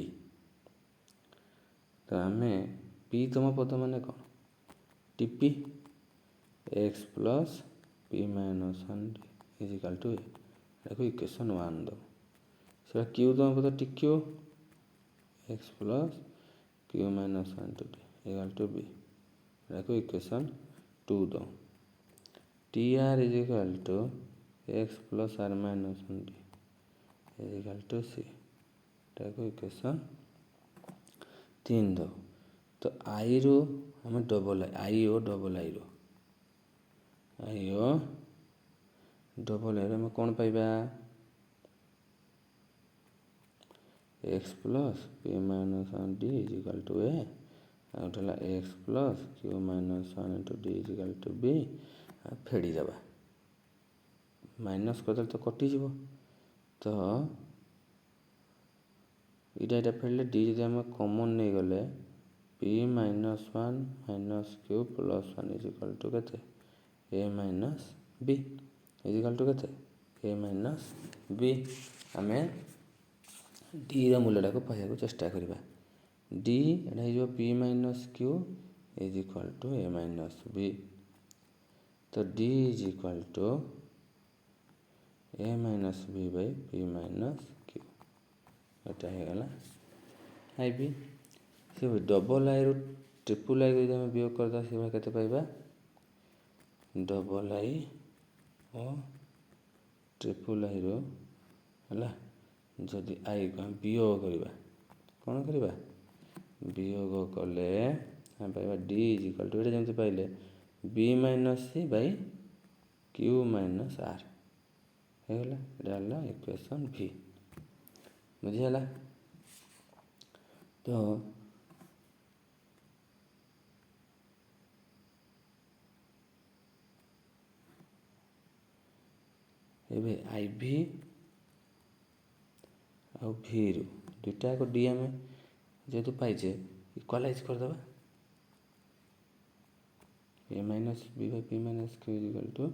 Speaker 1: तो आम P तम पद माने कौन TP x plus P minus 1 is equal to देखो इक्वेशन 1 दो से Q तम पद TQ x plus Q minus 1 into d equal to B को इक्वेशन 2 दो T R is equal to X plus are minus 1 D is equal to C को equation 3 दो तो आई रू हमें double I O double I रो I O double I में कौन पाइबा x plus P minus 1 D is equal to A आउटला X plus Q minus 1 into D is equal to B फेड़ी जावा माइनस करदे तो कटिज तो इटा फेड़े डी जब आम कमन नहीं गले P minus 1 minus Q plus 1 is equal to के A minus B is equal to के ए माइनस बी आम डी मूल्यटा को पाइबा चेष्टा करवा डी एटा P minus Q is equal to A minus B तो D is equal to A minus B by P minus Q एटा हो गला आई बी से डबल आई रु ट्रिपल आई को आम वियोग करदा से केते पाइबा डबल आई और ट्रिपल आई रो है जदि आई को हम वियोग करवा कौन करवा वियोग कले हम पाइबा डी इज इक्वल टू जमी पाइले B minus C by Q minus R होगा इक्वेशन भी बुझीगला तो एबे आई भी और भी रु दुटा को डी आम जेहेतु पाइचे इक्वालाइज करदे A minus B by P minus Q is equal to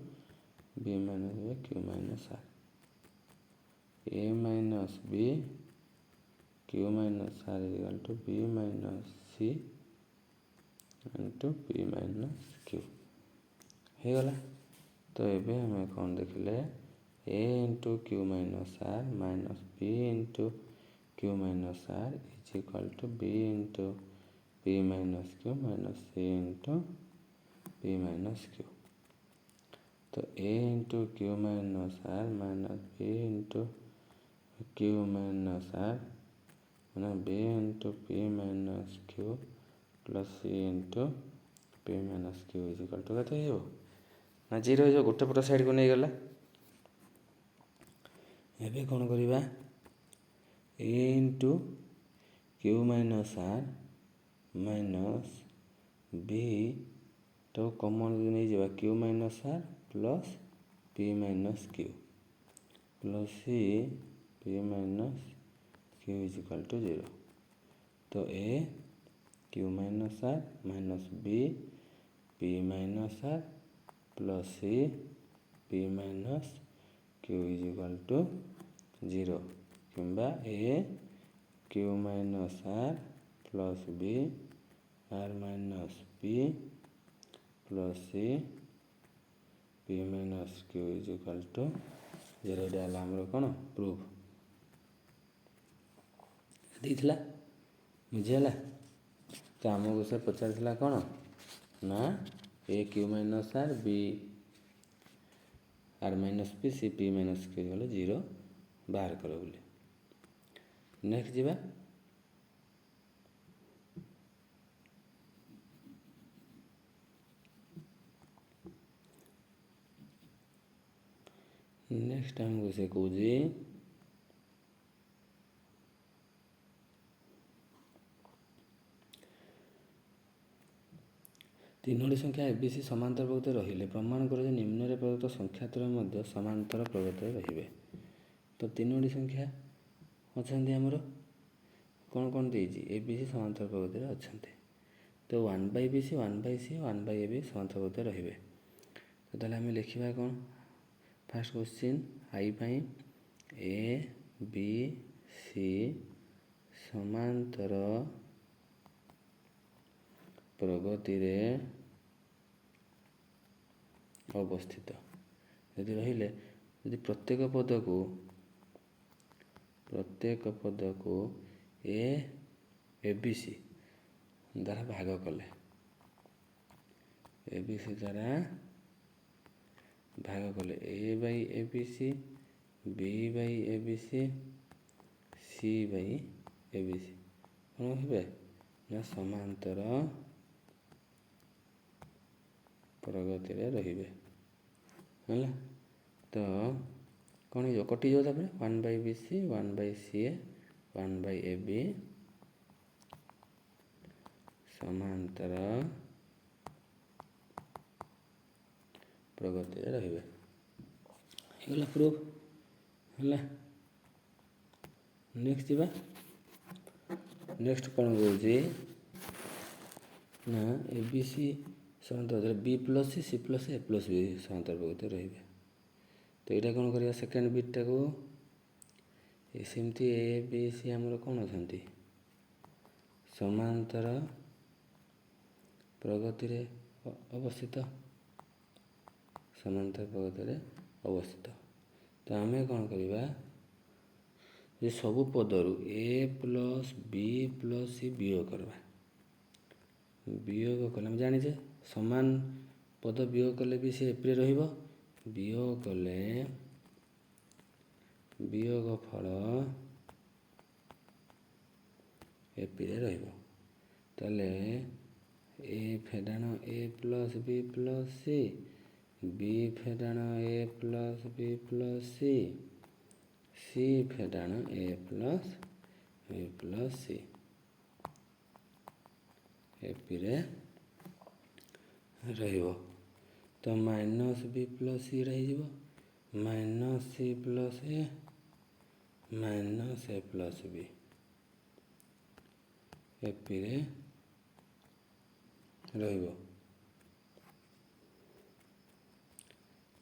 Speaker 1: B minus by Q minus R A minus B Q minus are is equal to B minus C into P minus Q हो गला तो ये हमें कौन देखिले A into Q minus are minus B into Q minus are is equal to B into P minus Q minus C into P minus Q तो ए into Q minus are minus B into Q minus are minus B into P minus Q plus C into P minus Q is equal to के ना zero हो गोटे पट side को नहीं गला एबे कौन करिबा A into Q minus are minus B तो कमन नहीं जावा Q minus R plus P minus Q plus C P minus Q is equal to 0 तो A Q minus are minus B P minus R plus C P minus Q is equal to 0 किंबा A Q minus R plus B R minus P plus C P minus Q is equal to 0 डाला हमरो कौन proof देइथिला बुझिगला तो आमको से पचार कौन ना A Q minus R B R minus P C P minus Q गले 0 बाहर करो बोले नेक्स्ट जीवा नेक्स्ट हमको से कौजी तीनोटी संख्या एबीसी समांतर प्रगति रहिले प्रमाण कर निम्न प्रदत्त संख्यातर मध्य समांतर प्रगति रहिबे तो तीनोटी संख्या अच्छा आमर कौन कौन देजी एबीसी समांतर प्रगति अच्छा तो 1/BC 1/C 1/AB समांतर प्रगति रहिबे तो ताले आम लिखा कौन फास्ट क्वेश्चन आई पाई ए बी सी समांतर प्रगति रे अवस्थित यदि रहिले यदि प्रत्येक पद को ए बी सी ଦ୍ୱାରା ଭାଗ କଲେ, ଏ ବି ସି ଦ୍ୱାରା ଭାଗ କଲେ, ଏ ବାଇ ଏ B C, B Bai A B C, C by A B C କ'ଣ ହେବେ ନା ସମାନ୍ତର ପ୍ରଗତିରେ ରହିବେ। ହେଲା, ତ କ'ଣ ହେଇଯିବ, କଟିଯିବ। ତାପରେ 1/BC 1/CA 1/AB ସମାନ୍ତର ପ୍ରଗତିରେ ରହିବେ। ହେଇଗଲା ପ୍ରୁଫ୍। ହେଲା, ନେକ୍ସଟ ଯିବା। ନେକ୍ସଟ କ'ଣ କହୁଛି ନା ଏ ବି ସି ସମାନ୍ତର ବି ପ୍ଲସ୍ ସି ପ୍ଲସ୍ ଏ ପ୍ଲସ୍ ବି ସମାନ୍ତର ପ୍ରଗତିରେ ରହିବେ। ତ ଏଇଟା କ'ଣ କରିବା, ସେକେଣ୍ଡ ବିଟ୍ଟାକୁ ସେମିତି ଏ ବି ସି ଆମର କ'ଣ ଅଛନ୍ତି ସମାନ୍ତର ପ୍ରଗତିରେ ଅବସ୍ଥିତ, ସମାନ୍ତର ପ୍ରଗତିରେ ଅବସ୍ଥିତ। ତ ଆମେ କ'ଣ କରିବା, ଯେ ସବୁ ପଦରୁ ଏ ପ୍ଲସ୍ ବି ପ୍ଲସ୍ ସି ବିয়োଗ କରିବା। ବିয়োଗ କଲେ ଆମେ ଜାଣିଛେ ସମାନ ପଦ ବିয়োଗ କଲେ ବି ସେ ଏପିରେ ରହିବ। ବିয়োଗ କଲେ ବିୟୋଗ ଫଳ ଏପିରେ ରହିବ। ତାହେଲେ ଏ ଫେଡ଼ାଣ ଏ ପ୍ଲସ୍ ବି ପ୍ଲସ୍ ସି, ବି ଫେଡ଼ାଣ ଏ ପ୍ଲସ୍ ବି ପ୍ଲସ୍ ସି, ସି ଫେଡ଼ାଣ ଏ ପ୍ଲସ୍ ବି ପ୍ଲସ୍ ସି ଏପିରେ ରହିବ। ତ ମାଇନସ୍ ବି ପ୍ଲସ୍ ସି ରହିଯିବ, minus C plus A minus A plus ବି ଏପିରେ ରହିବ।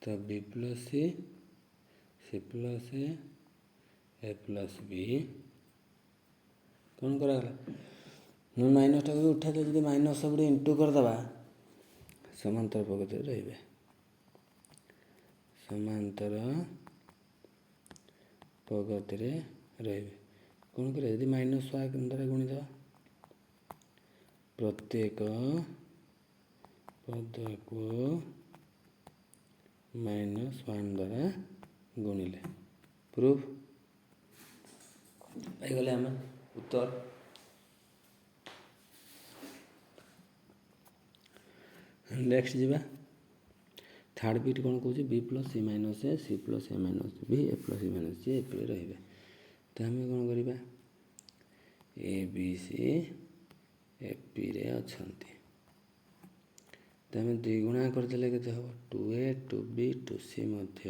Speaker 1: ତ ବି ପ୍ଲସ୍ ସି, ସି ପ୍ଲସ୍ ଏ ପ୍ଲସ୍ ବି କ'ଣ କରାଗଲା, ମୁଁ ମାଇନସ୍ଟାକୁ ଉଠାଇଦେଲେ ଯଦି ମାଇନସ୍ ସବୁଠି ଇଣ୍ଟୁ କରିଦେବା ସମାନ୍ତର ପ୍ରଗତିରେ ରହିବେ। ସମାନ୍ତର ପ୍ରଗତିରେ ରହିବେ। କ'ଣ କରିବା, ଯଦି ମାଇନସ୍ ଦ୍ୱାରା ଗୁଣିଦେବା, ପ୍ରତ୍ୟେକ ପଦକୁ -1 ଦ୍ୱାରା ଗୁଣିଲେ ପ୍ରୁଫ୍ ପାଇଗଲେ ଆମେ ଉତ୍ତର। ନେକ୍ସଟ ଯିବା। ଥାର୍ଡ଼ ବିଟ୍ କ'ଣ କହୁଛି, ବି plus C minus A, C plus A minus B, A plus C minus C ଏପିରେ ରହିବେ। ତ ଆମେ କ'ଣ କରିବା, ଏ ବି ସି ଏପିରେ ଅଛନ୍ତି। ତ ଆମେ ଦ୍ୱିଗୁଣା କରିଦେଲେ କେତେ ହେବ, 2A 2B 2C ମଧ୍ୟ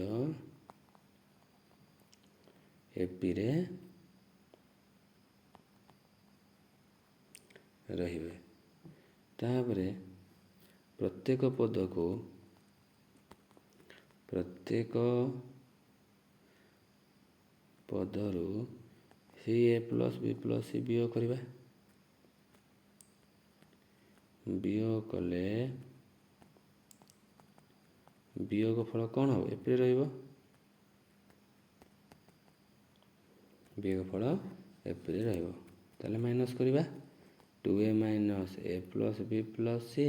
Speaker 1: ଏପିରେ ରହିବେ। ତାପରେ ପ୍ରତ୍ୟେକ ପଦରୁ C A plus B plus C ବିୟୋଗ କରିବା। ବିୟୋଗ କଲେ ବିୟୋଗ ଫଳ କ'ଣ ହେବ, ଏପିରେ ରହିବ। ବିୟୋଗ ଫଳ ଏପିରେ ରହିବ। ତାହେଲେ ମାଇନସ୍ କରିବା, 2A ମାଇନସ୍ ଏ ପ୍ଲସ୍ ବି ପ୍ଲସ୍ ସି,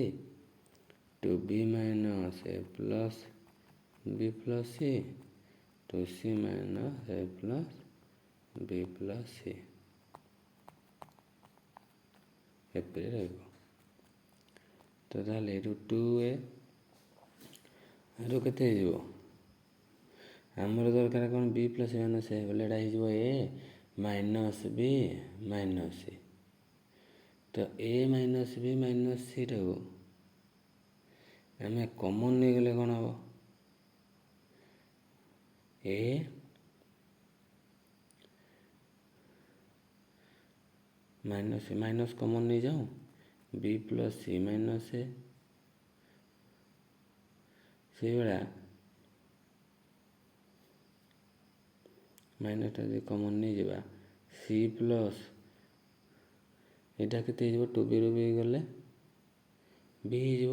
Speaker 1: 2B ମାଇନସ୍ ଏ ପ୍ଲସ୍ ବି ପ୍ଲସ୍ ସି, 2C ମାଇନସ୍ ଏ ପ୍ଲସ୍ ବି ପ୍ଲସ୍ ସି ଏପିରେ ରହିବ। ତ ତାହେଲେ ଏଠୁ 2A ରୁ କେତେ ହେଇଯିବ, ଆମର ଦରକାର କ'ଣ, ବି ପ୍ଲସ୍ ମାଇନସ୍ ଏ ବୋଲେ ଏଇଟା ହେଇଯିବ ଏ ମାଇନସ୍ ବି ମାଇନସ୍ ସି। ତ ଏ ମାଇନସ୍ ବି ମାଇନସ୍ ସିଟାକୁ ଆମେ କମନ୍ ନେଇଗଲେ କ'ଣ ହେବ, ଏ ମାଇନସ୍ ମାଇନସ୍ କମନ୍ ନେଇଯାଉ, ବି ପ୍ଲସ୍ ସି ମାଇନସ୍ ଏ, ସେଇଭଳିଆ ମାଇନସ୍ଟା ଯଦି କମନ୍ ନେଇଯିବା, ସି ପ୍ଲସ୍ ଏଇଟା କେତେ ହେଇଯିବ, 2Bରୁ ବି ଗଲେ ବି ହେଇଯିବ।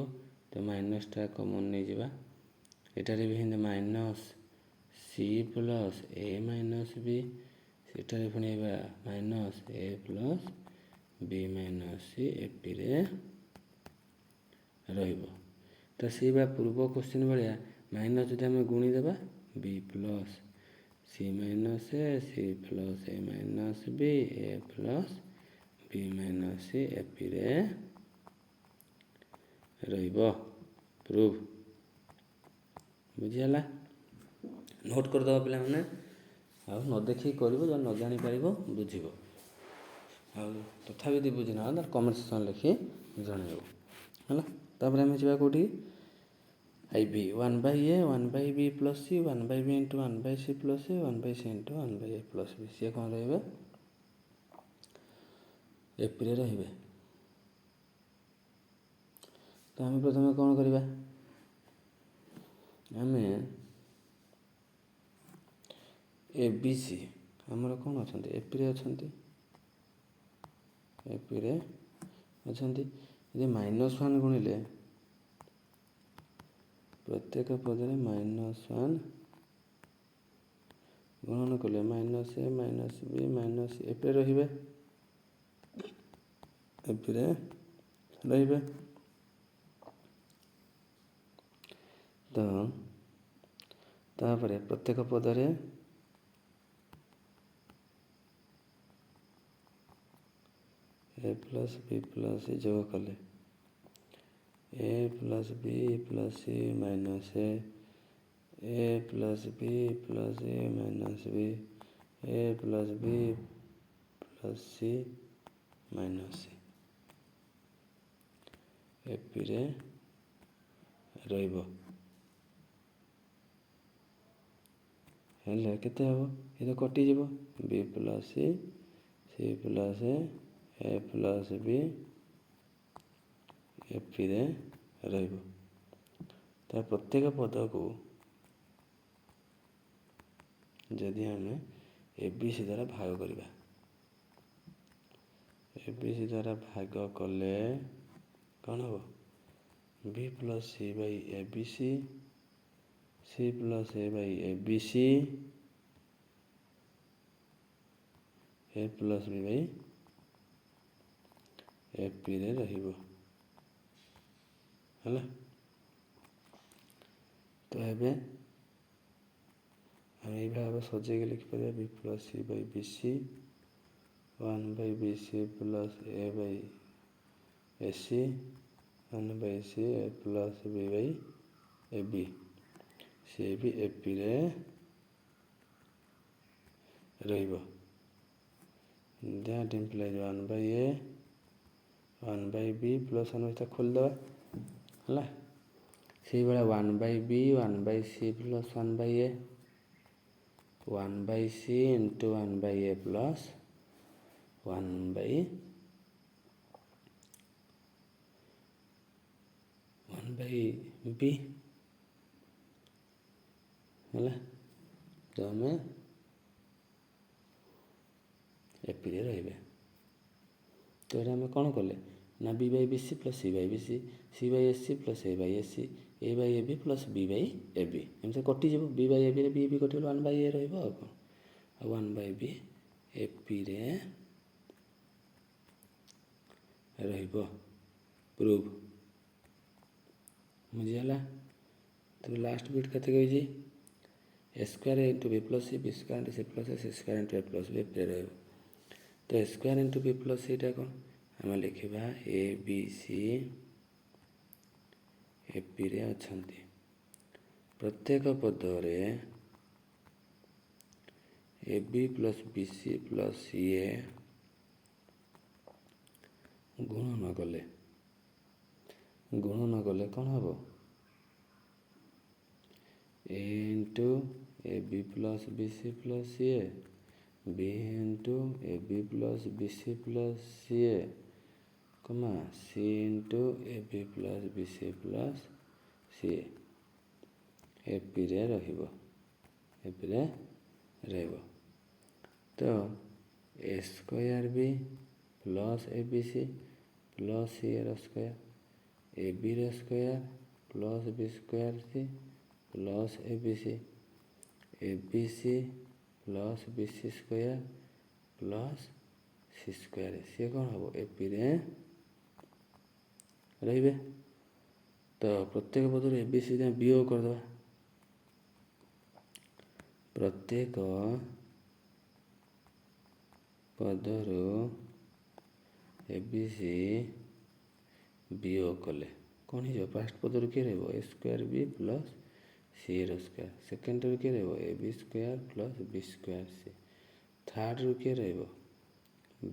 Speaker 1: ତ ମାଇନସ୍ଟା କମନ୍ ନେଇଯିବା, ଏଠାରେ ବି ହେଲେ minus C plus A minus ବି, ସେଠାରେ ପୁଣି ମାଇନସ୍ ଏ ପ୍ଲସ୍ बी माइनस सी एपिରେ ରହିବ। ତ ସେଇ ବା ପୂର୍ବ କ୍ୱେଶ୍ଚିନ୍ ଭଳିଆ ମାଇନସ୍ ଯଦି ଆମେ ଗୁଣିଦେବା B plus C minus A C plus A minus B A plus B minus C एपिରେ ରହିବ। ପ୍ରୁଭ୍ ବୁଝିହେଲା। ନୋଟ୍ କରିଦେବ ପିଲାମାନେ, ଆଉ ନ ଦେଖିକି କରିବ, ଯଦି ନ ଜାଣିପାରିବ ବୁଝିବ। ଆଉ ତଥାପି ଯଦି ବୁଝିନ ତାହେଲେ କମେଣ୍ଟ ସେକ୍ସନ୍ ଲେଖି ଜଣାଇବ ହେଲା। ତାପରେ ଆମେ ଯିବା କେଉଁଠି आई B 1/a 1/b plus C 1/b into 1/c plus A 1/c into 1/a plus B C कौन रे एप्रिल रे। तो आम प्रथम कौन करवा आम ए बी सी आमर कौन अच्छा एप्रिल अच्छा एप्रिल अच्छा यदि -1 गुणिले प्रत्येक पदे -1 गुणन कले माइनस ए माइनस बी माइनस एप्रिल रे एप्रिल रे। तो तापर प्रत्येक पदरे ए प्लस बी प्लस सी जोग कले a plus B plus C minus A plus B plus A minus B a plus B plus C minus सी एपिरे रहिबो। हेले केते हबो ये तो कटि जीवो बी प्लस सी प्लस ए प्लस बी एपिरे रहिबो। तो प्रत्येक पद को जदि आम ए बी सी द्वारा भाग करवा ए बी सी द्वारा भाग कले कौन हम B plus C by A B C plus A by A B C A plus B by A P रे रहिबो है। तो ये आम ये भाव सजेक लिखिपर B plus C by B C 1/bc plus A by A C 1/c A plus B by A B C भी ए पी रे रहिबो। That implies 1/a 1/b plus 1 खोलदेवा है से भाया 1/b 1/c plus 1/a 1/c into 1/a plus 1/b है। तो आम AP रे तो ये आम कौन कले ना b by B C plus C by B c by s c plus A by s c a by A b plus B by A b एमती कटिज b by A b b कटिगले 1/a रहा कौन 1/b AP रे रहिबो। Prove बुझीगला। तो last bit के a square into B plus c b square into c plus a c square into A plus b AP रे। तो ए स्क्वायर इंटू बी प्लस सी कौन आम लिखा ए बी सी एपी रे अछंती प्रत्येक पदरे a b plus B C plus c a गुणन कले कौन हम a into a b plus B C plus c a b into a b plus B C plus c a comma c into a b plus B C plus c a P रे रहिबो AP रे रहिबो। तो ए square B plus a B C plus c a square a b रे square plus B square c plus a B C plus B c square plus C square c कौन हम AP रे रे तो प्रत्येक पदर ए बी सी वियोग करदे प्रत्येक पदर ए बी सी वियोग कले कौन हो फास्ट पदर किए रही A square B plus C रो स्क्वायर सेकेंड रू किए रही A B square plus B square C third रू किए रही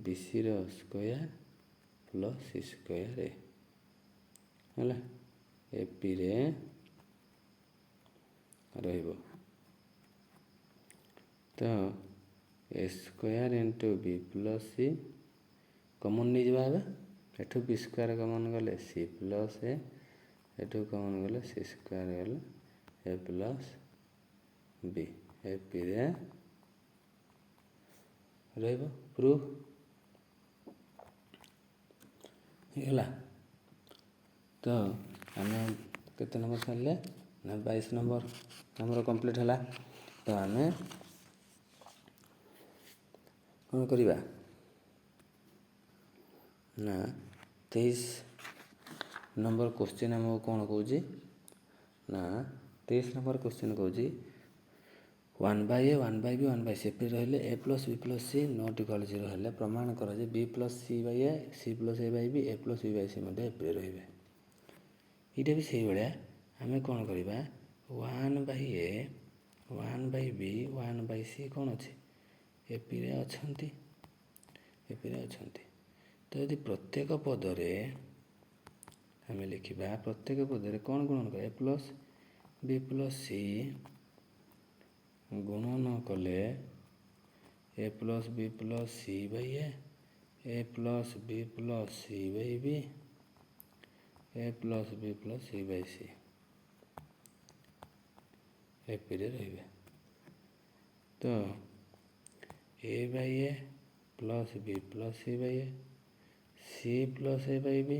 Speaker 1: बी सी रो square plus C square A है एपी रे रहिबो तो ए square into B plus C common नहीं जावा एठू बी स्क्वायर कमन गले सी प्लस ए एठू कमन गले सी स्क्वायर गले ए प्लस बी एपी रे रहिबो प्रूफ होला तो आम केते नंबर सारे ना 22 नंबर आमर कंप्लीट है तो आम कौन करवा ना 23 नंबर क्वेश्चन आमको कौन कौच ना 23 number question कौच 1/a 1/b 1/c रही a plus B plus c not equal 0 है प्रमाण कर जे b plus C by A C plus A by b a plus B by c AP रे ये भी से भाया आम कौन करवा 1/a 1/b 1/c कौन अच्छे एपी रे अच्छी तो यदि प्रत्येक पदरे आम लिखा प्रत्येक पदरे कौन गुणन कर a plus B plus c गुणन कले a plus B plus C by a plus B plus C by b a plus B plus C by c AP रे रहिबे तो a by a plus B plus C by A C plus A by B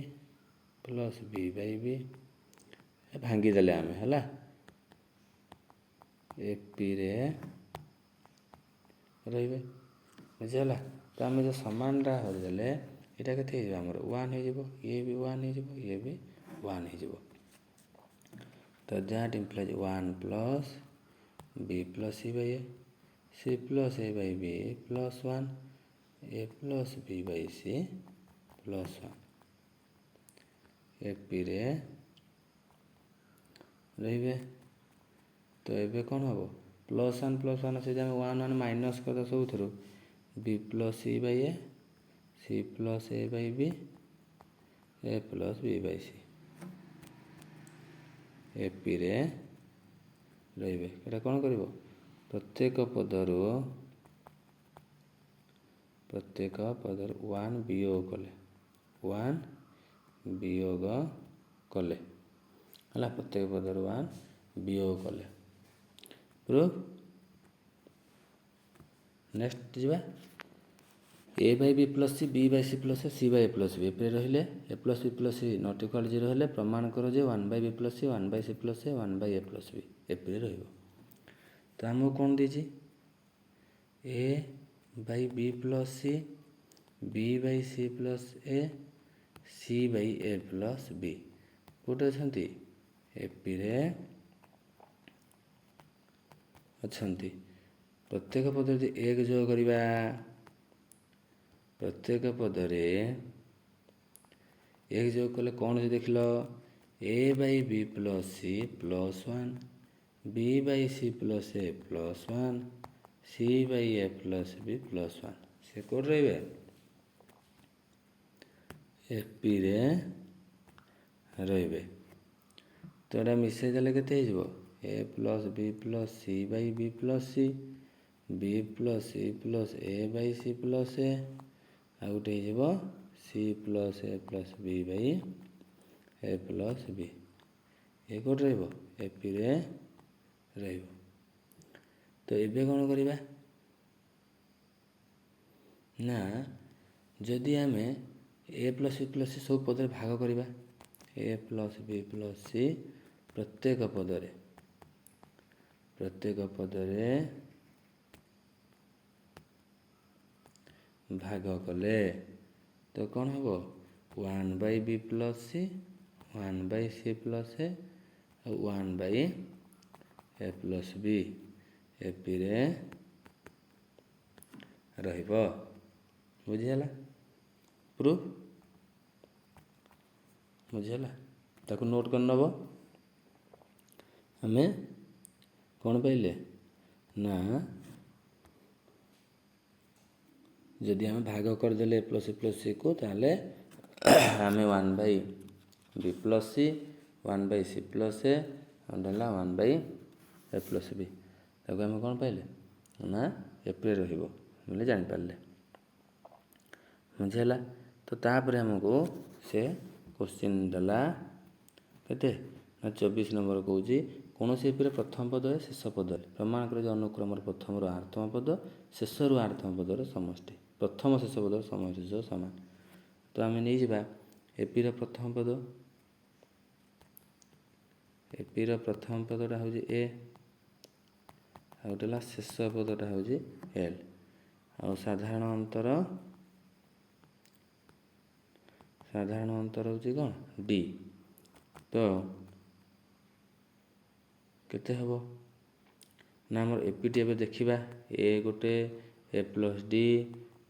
Speaker 1: plus B by b भांगी देले आमे हला AP रे रहिबे बुझला तो आम जो समानटा करदेले यहाँ के आमर 1 हो ये भी 1 हो ये भी 1 हो तो that implies 1 plus B plus C by A C plus A by B plus 1 A plus B by C plus 1 AP रे रहिबे तो ये कौन हम +1 से 1 माइनस कर सब through B plus C by A C plus A by b a plus B by c AP रे रहिबे एटा कौन करिवो प्रत्येक पदर 1 वियोग कले है प्रत्येक पदर 1 वियोग कले प्रूफ नेक्स्ट जावा a by B plus c b by C plus C by a plus b AP रहिले a plus B plus c not equal 0 हेले प्रमाण कर जे 1/b plus c 1/c plus a 1/a plus b AP रे रहिबो तो हमको कौन दीजिए a by B plus c b by C plus a c by a plus b कोटे अच्छी एपी रे अच्छी प्रत्येक पद यदि एक जोग करवा प्रत्येक पदरे एक जोग कले कौन जो देख लो a by B plus c plus 1 b by C plus A plus 1 c by a plus B plus 1 से कौन रही एपी रे रही तो यहाँ मिसई देले केते हो a plus B plus C by B plus c b plus c plus A by C plus a आ गोटे हो c plus A plus B by a plus b ये कौट एपी रे तो ये कौन करवा ना जदि आम ए प्लस बी प्लस सी सब पदर भाग करवा ए प्लस बी प्लस सी प्रत्येक पदरे भाग कले तो कौन हम 1/b plus c 1/c plus a 1/a plus b AP रे रहिब बुझीगला प्रूफ बुझीगला ताको नोट कर नब आमे कौन पाइले ना जदि आम भाग करदे ए प्लस सी को ताले आम 1/b plus c 1/c plus ए है 1/a प्लस बी ताको आम कौन पाइले ना एप्रे रहिबो बोले जानि पारले बुझीगला तो तापर हमको से क्वेश्चन देला केते ना 24 नंबर कहूँ कौन से एपी प्रथम पद है शेष पद प्रमाण कर अनुक्रम प्रथम आरतम पद शेष आरतम पदर समष्टि प्रथम शेष पदर समष्टि सह सामान तो आम नहीं जा एपी प्रथम पद एपी प्रथम पदटा हूँ ए आ गोटे शेष पदटा हूँ एल आ साधारण अंतर हूँ कौन डी तो केते हबो ना हमर एपीटी एबे देखिबा ए गोटे ए plus D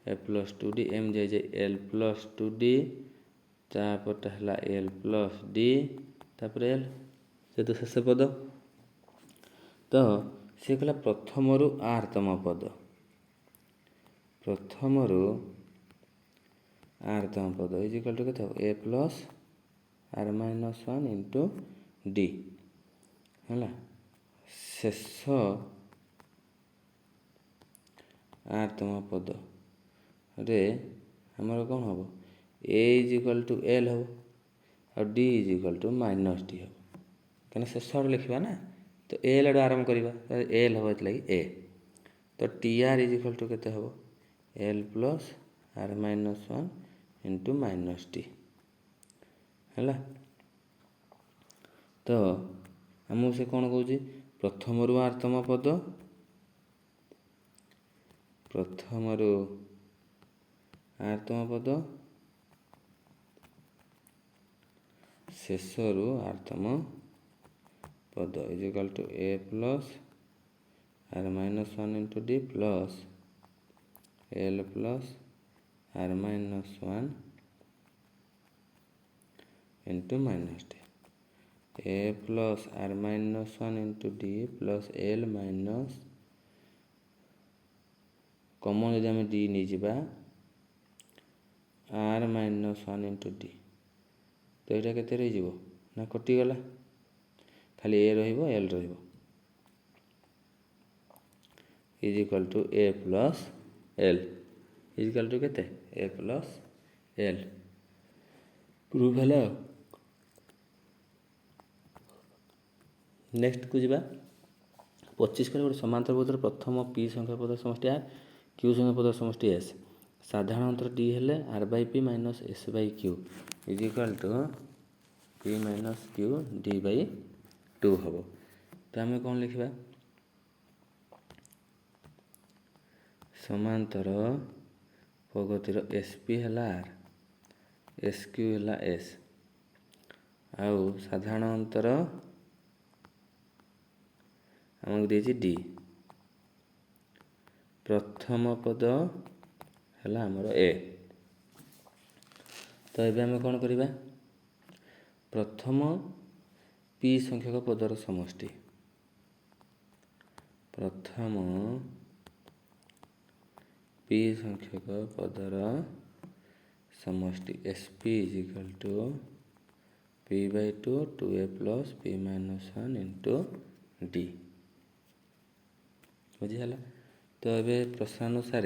Speaker 1: A plus 2d m जाए एल प्लस 2d तापरटा हला एल प्लस डी तापर एल से तो शेष पद तो से कहला प्रथमरु आरतम पद इज इक्वल टू केते ए plus are minus 1 into d है शेष आरतम पद रे हमर कौन हम a is equal to l हम और d is equal to minus d हम क्या शेष आड़ लिखा ना तो एल आड़ आरम्भ करवा एल हम लगी ए तो T R is equal to केते हम L plus are minus 1 into minus T है तो आमको से कौन कौच प्रथमरु आरतम पद शेषरु आरतम पद is equal to A plus are minus 1 into D plus L plus are minus 1 into minus D A plus are minus 1 into D plus L minus common यदि आम डी नहीं जा आर माइनस 1 इंटू डी तो यहाँ के रही ना कटिगला खाली A L is equal to A plus L is equal to केते ए प्लस एल प्रूफ है नेक्स्ट को जा 25 गोटे समांतर पदर प्रथम पी संख्या पद समष्टि आर क्यू संख्या पद समष्टि एस साधारण अंतर डी हेले R by P minus S by Q is equal to P minus Q D by 2 हम तो आम कौन लिखा समांतर प्रगतिर एस पी है आर एस क्यू है एस आउ साधारण अंतर आमको देती डी प्रथम पद है आमर ए तो ये आम कौन करवा प्रथम पी संख्यक पदर समष्टि प्रथम पी संख्यक पदर समष्टि S p is equal to p by 2 2a plus P minus 1 into d बुझीगला तो ये प्रश्नानुसार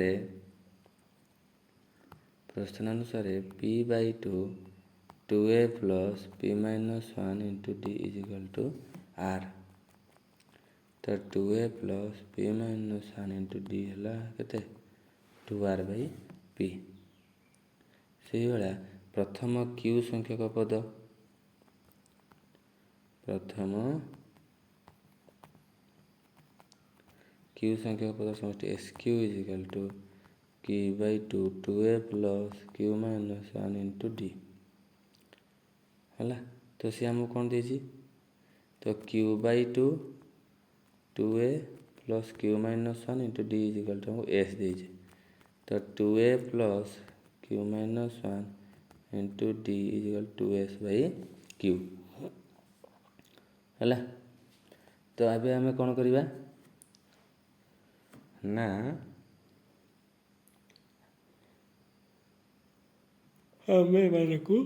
Speaker 1: p by 2 2a plus P minus 1 into D is equal to r तो 2a plus P minus 1 into d है केते 2r by P से भाया प्रथम Q संख्यक पद समष्टि S Q is equal to Q/2 2A plus Q minus 1 into D है। तो सी आमको कौन देजी तो Q/2 2A plus Q minus 1 into D is equal to हमको S देजी। तो 2A plus Q minus 1 into D is equal 2S/Q है। तो अब आम कौन करवा ना आम को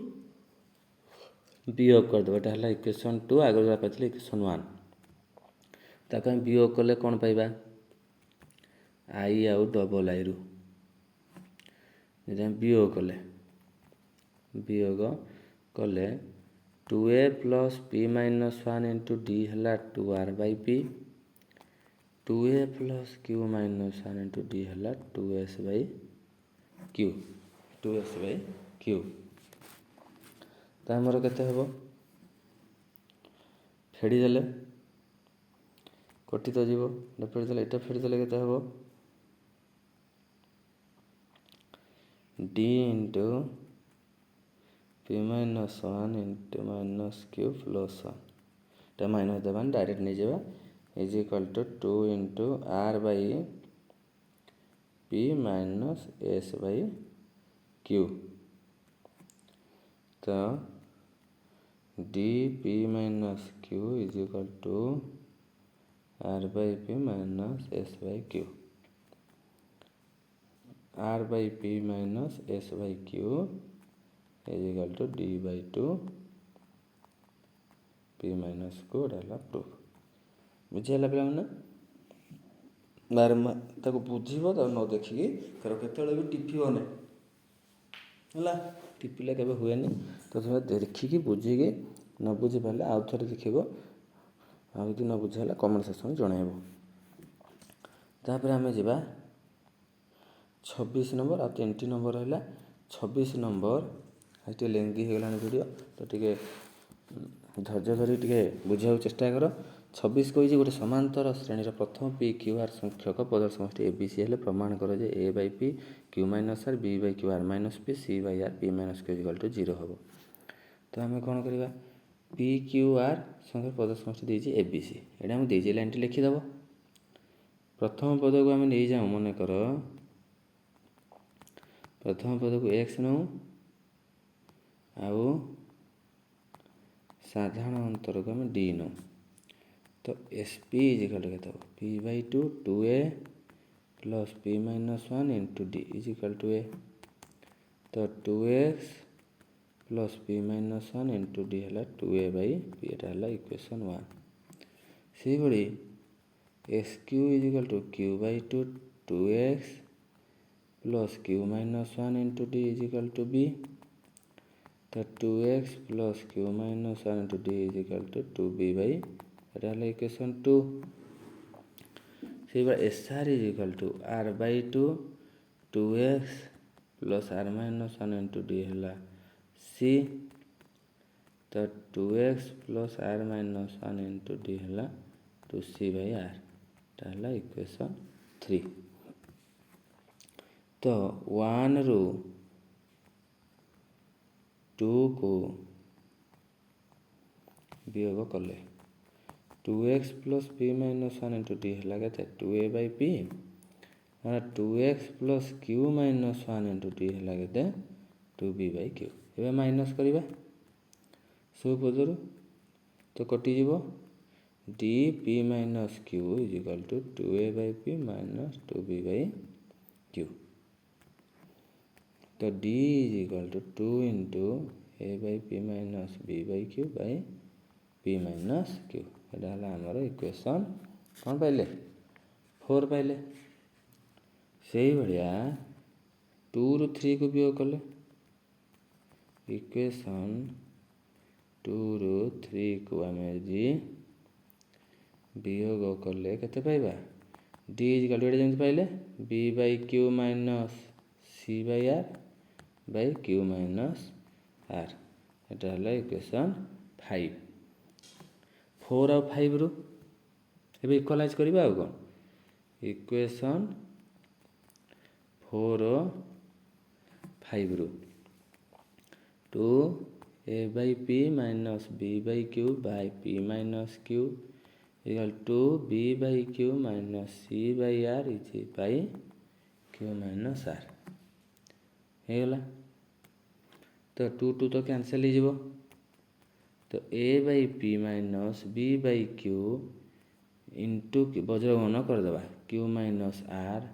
Speaker 1: वियोग करदेवा है इक्वेशन 2 आगे जो पाई इक्वेशन 1 ताको हम वियोग कले कौन पाइबा आई आउ डबल आई रु वियोग कले 2A plus P minus 1 into D है 2R/P 2A plus Q minus 1 into D है 2S/Q तो आमर केते हबो फेड़ीदेले कटि तो जीव फेड़ीदेले एटा फेड़ीदेले केते हबो D into P minus 1 into minus Q plus 1 टा माइनस देवा डायरेक्ट नहीं जावा is equal to 2 into R/P minus S/Q तो dP minus Q is equal to R/P minus S/Q R/P minus S/Q is equal to D/2 P minus Q डाला proof बुझीगला पे बारम्बार ताको बुझीब तो न देखिकी फिर केतबेले भी टिपिबने है टिपिले केबे हुएनी तो तुम देखिकी बुझीकी न बुझी पारे आउ थे देखिब आदि न बुझाला कमेंट सेक्शन जनइब। तापर आम जा 26 नंबर आ 3 नंबर है 26 नंबर टे लेंदी होगा वीडियो तो टे धैर्य धरी टे बुझा चेष्टा कर 26 कही गोटे समांतर श्रेणीर प्रथम PQR संख्यक पद समष्टि ABC हेले प्रमाण कर जे A/P Q minus R B/Q R minus P C/R P minus Q equal to 0 हम। तो आम कौन करवा PQR संख्या पद समष्टि देजी ABC एटा हम देजी लाइन टी लिखिदेव प्रथम पद को आम नहीं जाऊँ मन कर प्रथम पद को X नौ आउ साधारण अंतर को आम D नौ तो SP is equal to P/2 2A plus P minus 1 into D is equal to A तो 2X plus P minus 1 into D है 2A/P एटा है इक्वेशन 1 से भली SQ is equal to Q/2 2X plus Q minus 1 into D is equal to B तो 2X plus Q minus 1 into D is equal to 2B/, एटा है equation 2 से SR is equal to R/2 2X plus R minus 1 into D है C तो 2X plus R minus 1 into D है 2C/R एटा है equation 3। तो 1 रु 2 को वियोग कले 2X plus P minus 1 into D है के 2A/P 2X plus Q minus 1 into D है के 2B/Q ए माइनस करवा सब पदर तो कटिज DP minus Q is equal to 2A/P minus 2B/Q तो D is equal to 2 into A/P minus B/Q P minus Q एटा है आमर इक्वेशन कौन पाइले 4 पाइले से भाया 2 रु 3 को वियोग कले इक्वेशन 2 रु 3 को आम जी वियोग कले केते पाइबा D इजिकल टू जमी पाइले B/Q minus C/R by Q minus R एटा है इक्वेशन 5 4 आ 5 रु एबे इक्वलाइज करबा आ कौन equation 4 5 to A by P minus B by q by P minus q equal to b by Q minus C by r is by Q minus r होगला। तो 2 2 तो कैंसल हो, तो a by P minus B by q into वज्रगण करदे q minus are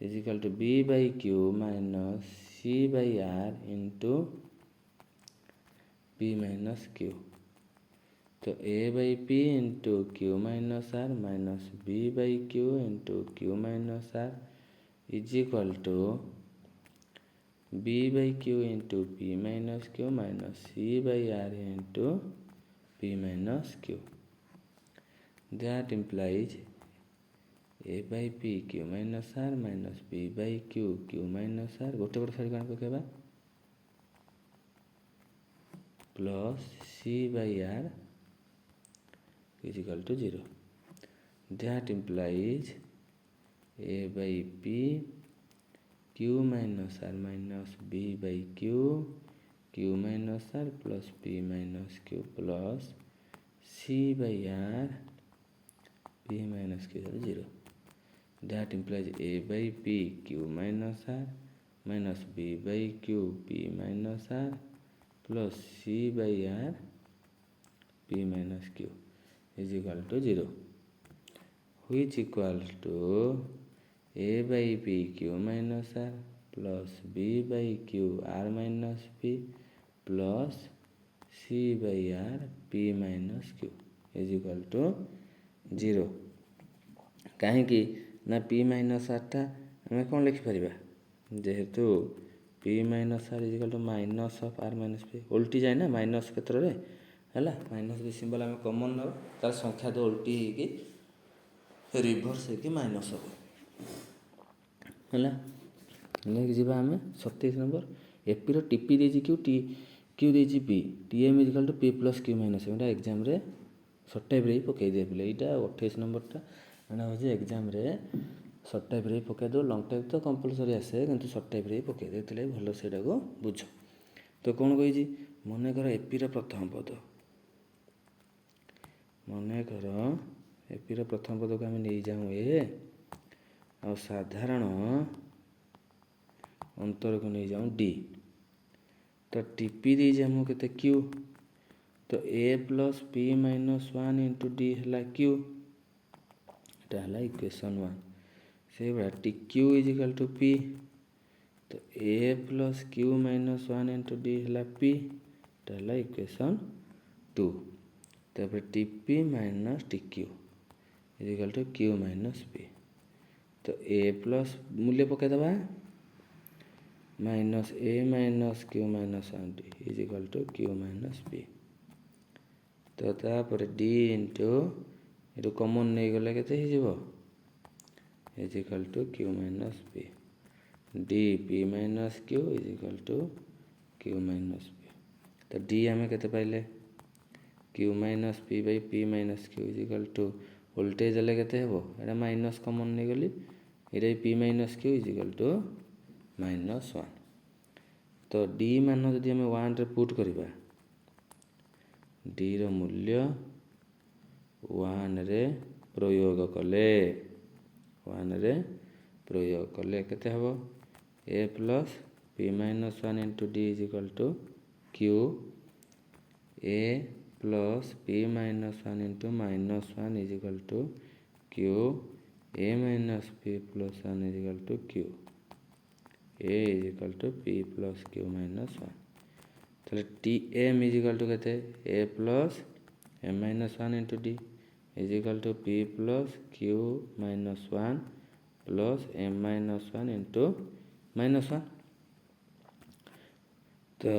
Speaker 1: is equal to b by Q minus C by r into P minus Q. तो a by p into Q minus are minus B by q into Q minus are is equal to b by q into P minus Q minus C by r into P minus q. That implies A by P Q minus are minus B by Q Q minus r गोटे गोटे side कौन पकेबा plus C by r is equal to 0। That implies A by P Q minus are minus B by Q Q minus R plus P minus Q plus C by R P minus Q 0। That implies A by P Q minus are minus B by Q P minus R plus C by R P minus Q is equal to 0 which equal to A by P Q minus R plus B by Q R minus P plus C by R P minus Q is equal to 0। कहीं ना P minus आरटा आम कौन लिखिपर जेहेतु P minus are is equal to minus of R minus P उल्टी जाए ना minus क्षेत्र में है माइनस भी सिंबल आम कमन ना तार संख्या तो उल्टी हो रिभर्स हो माइनस है जा आम 27 नंबर एपी टीपी दे क्यू टी क्यू दे p t m is equal to p plus Q minus m exam short type ही पकईदे पे यहाँ 28 नंबरटा एटा हूँ एग्जाम सर्ट टाइप ही पकईद लंग टाइप तो कंपलसरी आसे कि सर्ट टाइप ही पकईदे भल से बुझ। तो कौन कही मन कर एपी प्रथम पद मन कर एपी प्रथम पद को आम नहीं जाऊँ ए आ साधारण अंतर को नहीं जाऊँ डी। तो टीपी दीजिए हमको के क्यू तो ए plus P minus 1 into d है क्यू यहाँ है इक्वेशन 1 से भाया t q is equal to p तो ए plus Q minus 1 into d है पी है इक्वेशन 2 तापर t p minus t q is equal to Q minus P. तो ए प्लस मूल्य पकईदबा minus A minus Q minus 1 D is equal to Q minus P. तो तापर D into ये common नहीं गले के is equal to Q minus P D P minus Q is equal to Q minus P. तो D आम के पाइले Q minus P by P minus Q is equal to वोल्टेज देले के माइनस कमन नहीं गली ये P minus Q is equal to -1। तो डी मान जदि आम 1 रे पुट करवा डी रो मूल्य 1 रे प्रयोग कले 1 रे प्रयोग कले केते हबो a plus P minus 1 into D is equal to q a plus P minus 1 into -1 is equal to q a minus P plus 1 is equal to q a is equal to p plus Q minus 1। तो t m is equal to कहते a plus M minus 1 into D is equal to p plus Q minus 1 plus M minus 1 into -1। तो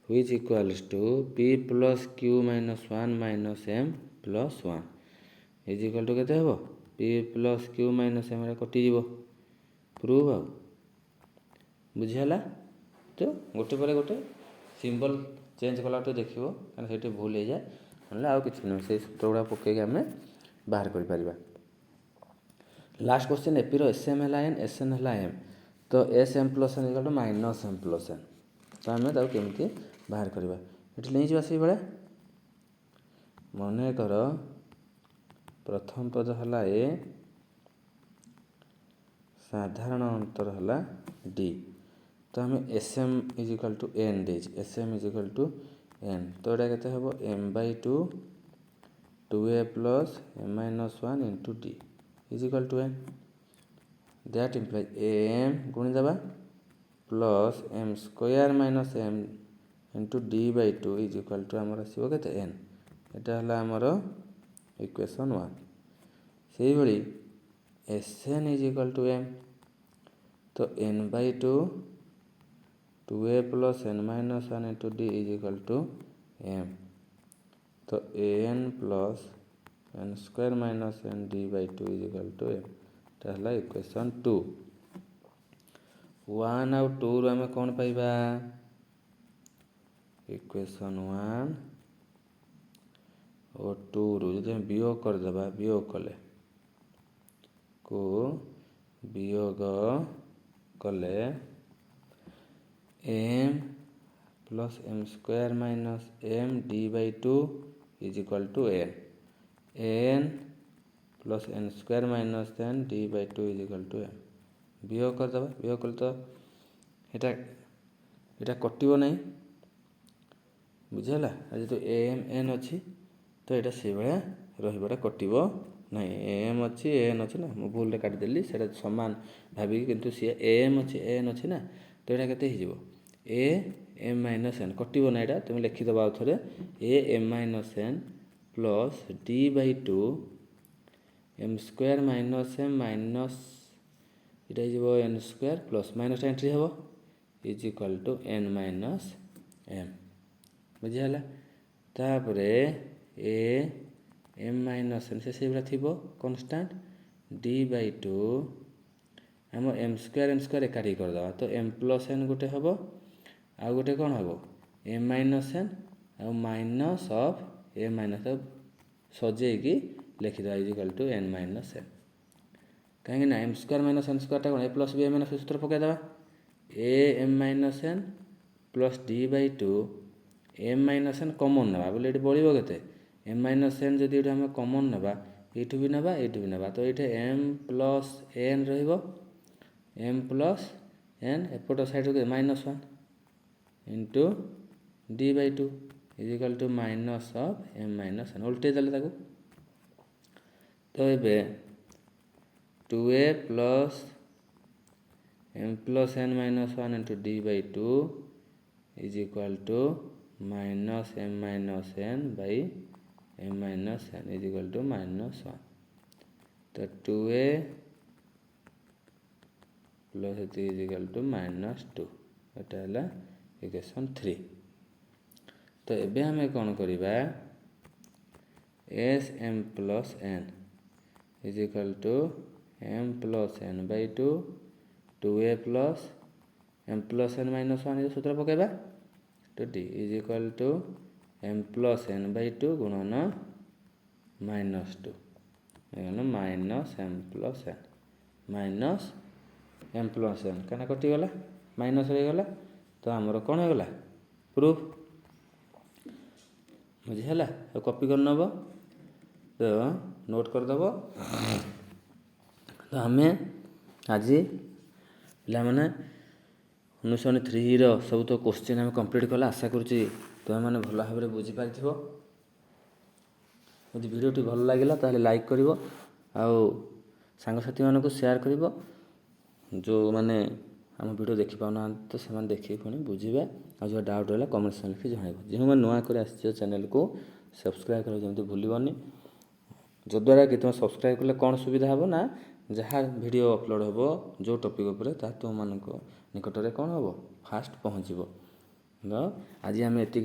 Speaker 1: which equals to p plus Q minus 1 minus M plus 1 is equal to कहते हम p plus Q minus m कटिज prove आ बुझीगला। तो गोटे पर गोटे सिंबल चेंज कला तो देखो कहीं भूल हो जाए ना आउ कि ना से सूत्र गुड़ा पकईक आम बाहर कर लास्ट क्वेश्चन एपीर एस एम है एन एस एन है एम तो S M plus N equal to minus M plus N तो आम केमी बाहर करवा ये नहीं जा से मन कर प्रथम पद है ए साधारण अंतर है डी तो आम S M is equal to N दे S M is equal to N तो यहाँ के हम M by two 2a plus M minus 1 into D is equal to N that implies M गुणी देवा plus M square minus M into D by two is equal to आमर आसो के N यहाँ है आमर इक्वेशन 1 से भाई S n is equal to m तो n by two 2a plus n minus 1 into D is equal to m तो n plus N square minus N D by two is equal to m है equation 2 1 आउ 2 रु आम कौन पाइबा equation 1 और 2 रु जो वियोग करदेबा वियोग कले को वियोग कले M plus M square minus M D by two is equal to N N plus N square minus N D by two is equal to M वियोग करदेबा वियोग कले तो यहाँ कटो ना बुझीगला जो एम एन अच्छी तो यहाँ से भाया रहा कटो ना एम अच्छी एन अच्छी ना मुझे भूल काटिदेली से सामान भाविकी किंतु सी एम अच्छी एन अच्छी ना तो यहाँ के ए एम माइनस एन कटो ना यहाँ तुम लिखिदेव आउ थे a m minus n plus d by two m square minus m minus यहाँ एन स्क्वायर प्लस माइनस एंट्री हम is equal to n minus m बुझीगला तापर ए एम माइनस एन से भाया थी कन्स्टाट डी बै टू आम m square एकाठी करदे तो एम प्लस एन गोटे हम आउ गोटे कौन हम एम माइनस एन आउ माइनस ऑफ एम माइनस सजेकी लिखिदे is equal to n minus n कहीं m square minus n square कौन a plus b m minus सूत्र पकईदे a m minus n plus d by two m minus n common ना बोले ये बढ़ो के एम माइनस एन जदि आम कमन ना ये भी ना तो ये m plus n m plus n एपट side minus 1 into D by two is equal to minus of m minus n उल्टे देले तो ये 2a plus m plus n minus 1 into D by two is equal to minus n by m minus n is equal to minus 1 तो 2a plus is equal to minus 2 यहाँ है equation 3 तो ये आम कौन करवा S M plus n is equal to m plus n by two 2a plus m plus n minus 1 सूत्र पकईबा तो D is equal to m plus n by two गुणन minus 2 minus M plus n क्या कटिगला minus होगला तो आमर कौन होगला proof बुझीगला copy कर नब तो नोट करदेव तो आम आज पे 1993 सब तो क्वेश्चन आम कंप्लीट कला आशा करुँची तुम मैंने भल भाव में बुझीपार यदि भिडियोटी भल लगे तो लाइक कर सांगसाथी मानक शेयर कर जो मैंने आम भिडियो देखी पाना तो से देखिए पुणी बुझे और जो डाउट है कमेंट सेक्शन लिखी जन जो मैंने नुआ कर चैनल को सब्सक्राइब कर जमी भूलनी जद्वारा कि तुम सब्सक्राइब कले कौन सुविधा हे ना जहाँ वीडियो अपलोड हो जो टॉपिक उपर ता तुम मान निकट में कौन हम फास्ट पहुँचब तो आज आम एतिक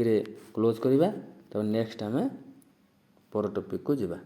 Speaker 1: क्लोज करवा तो नेक्स्ट आम पर टॉपिक को जीवा।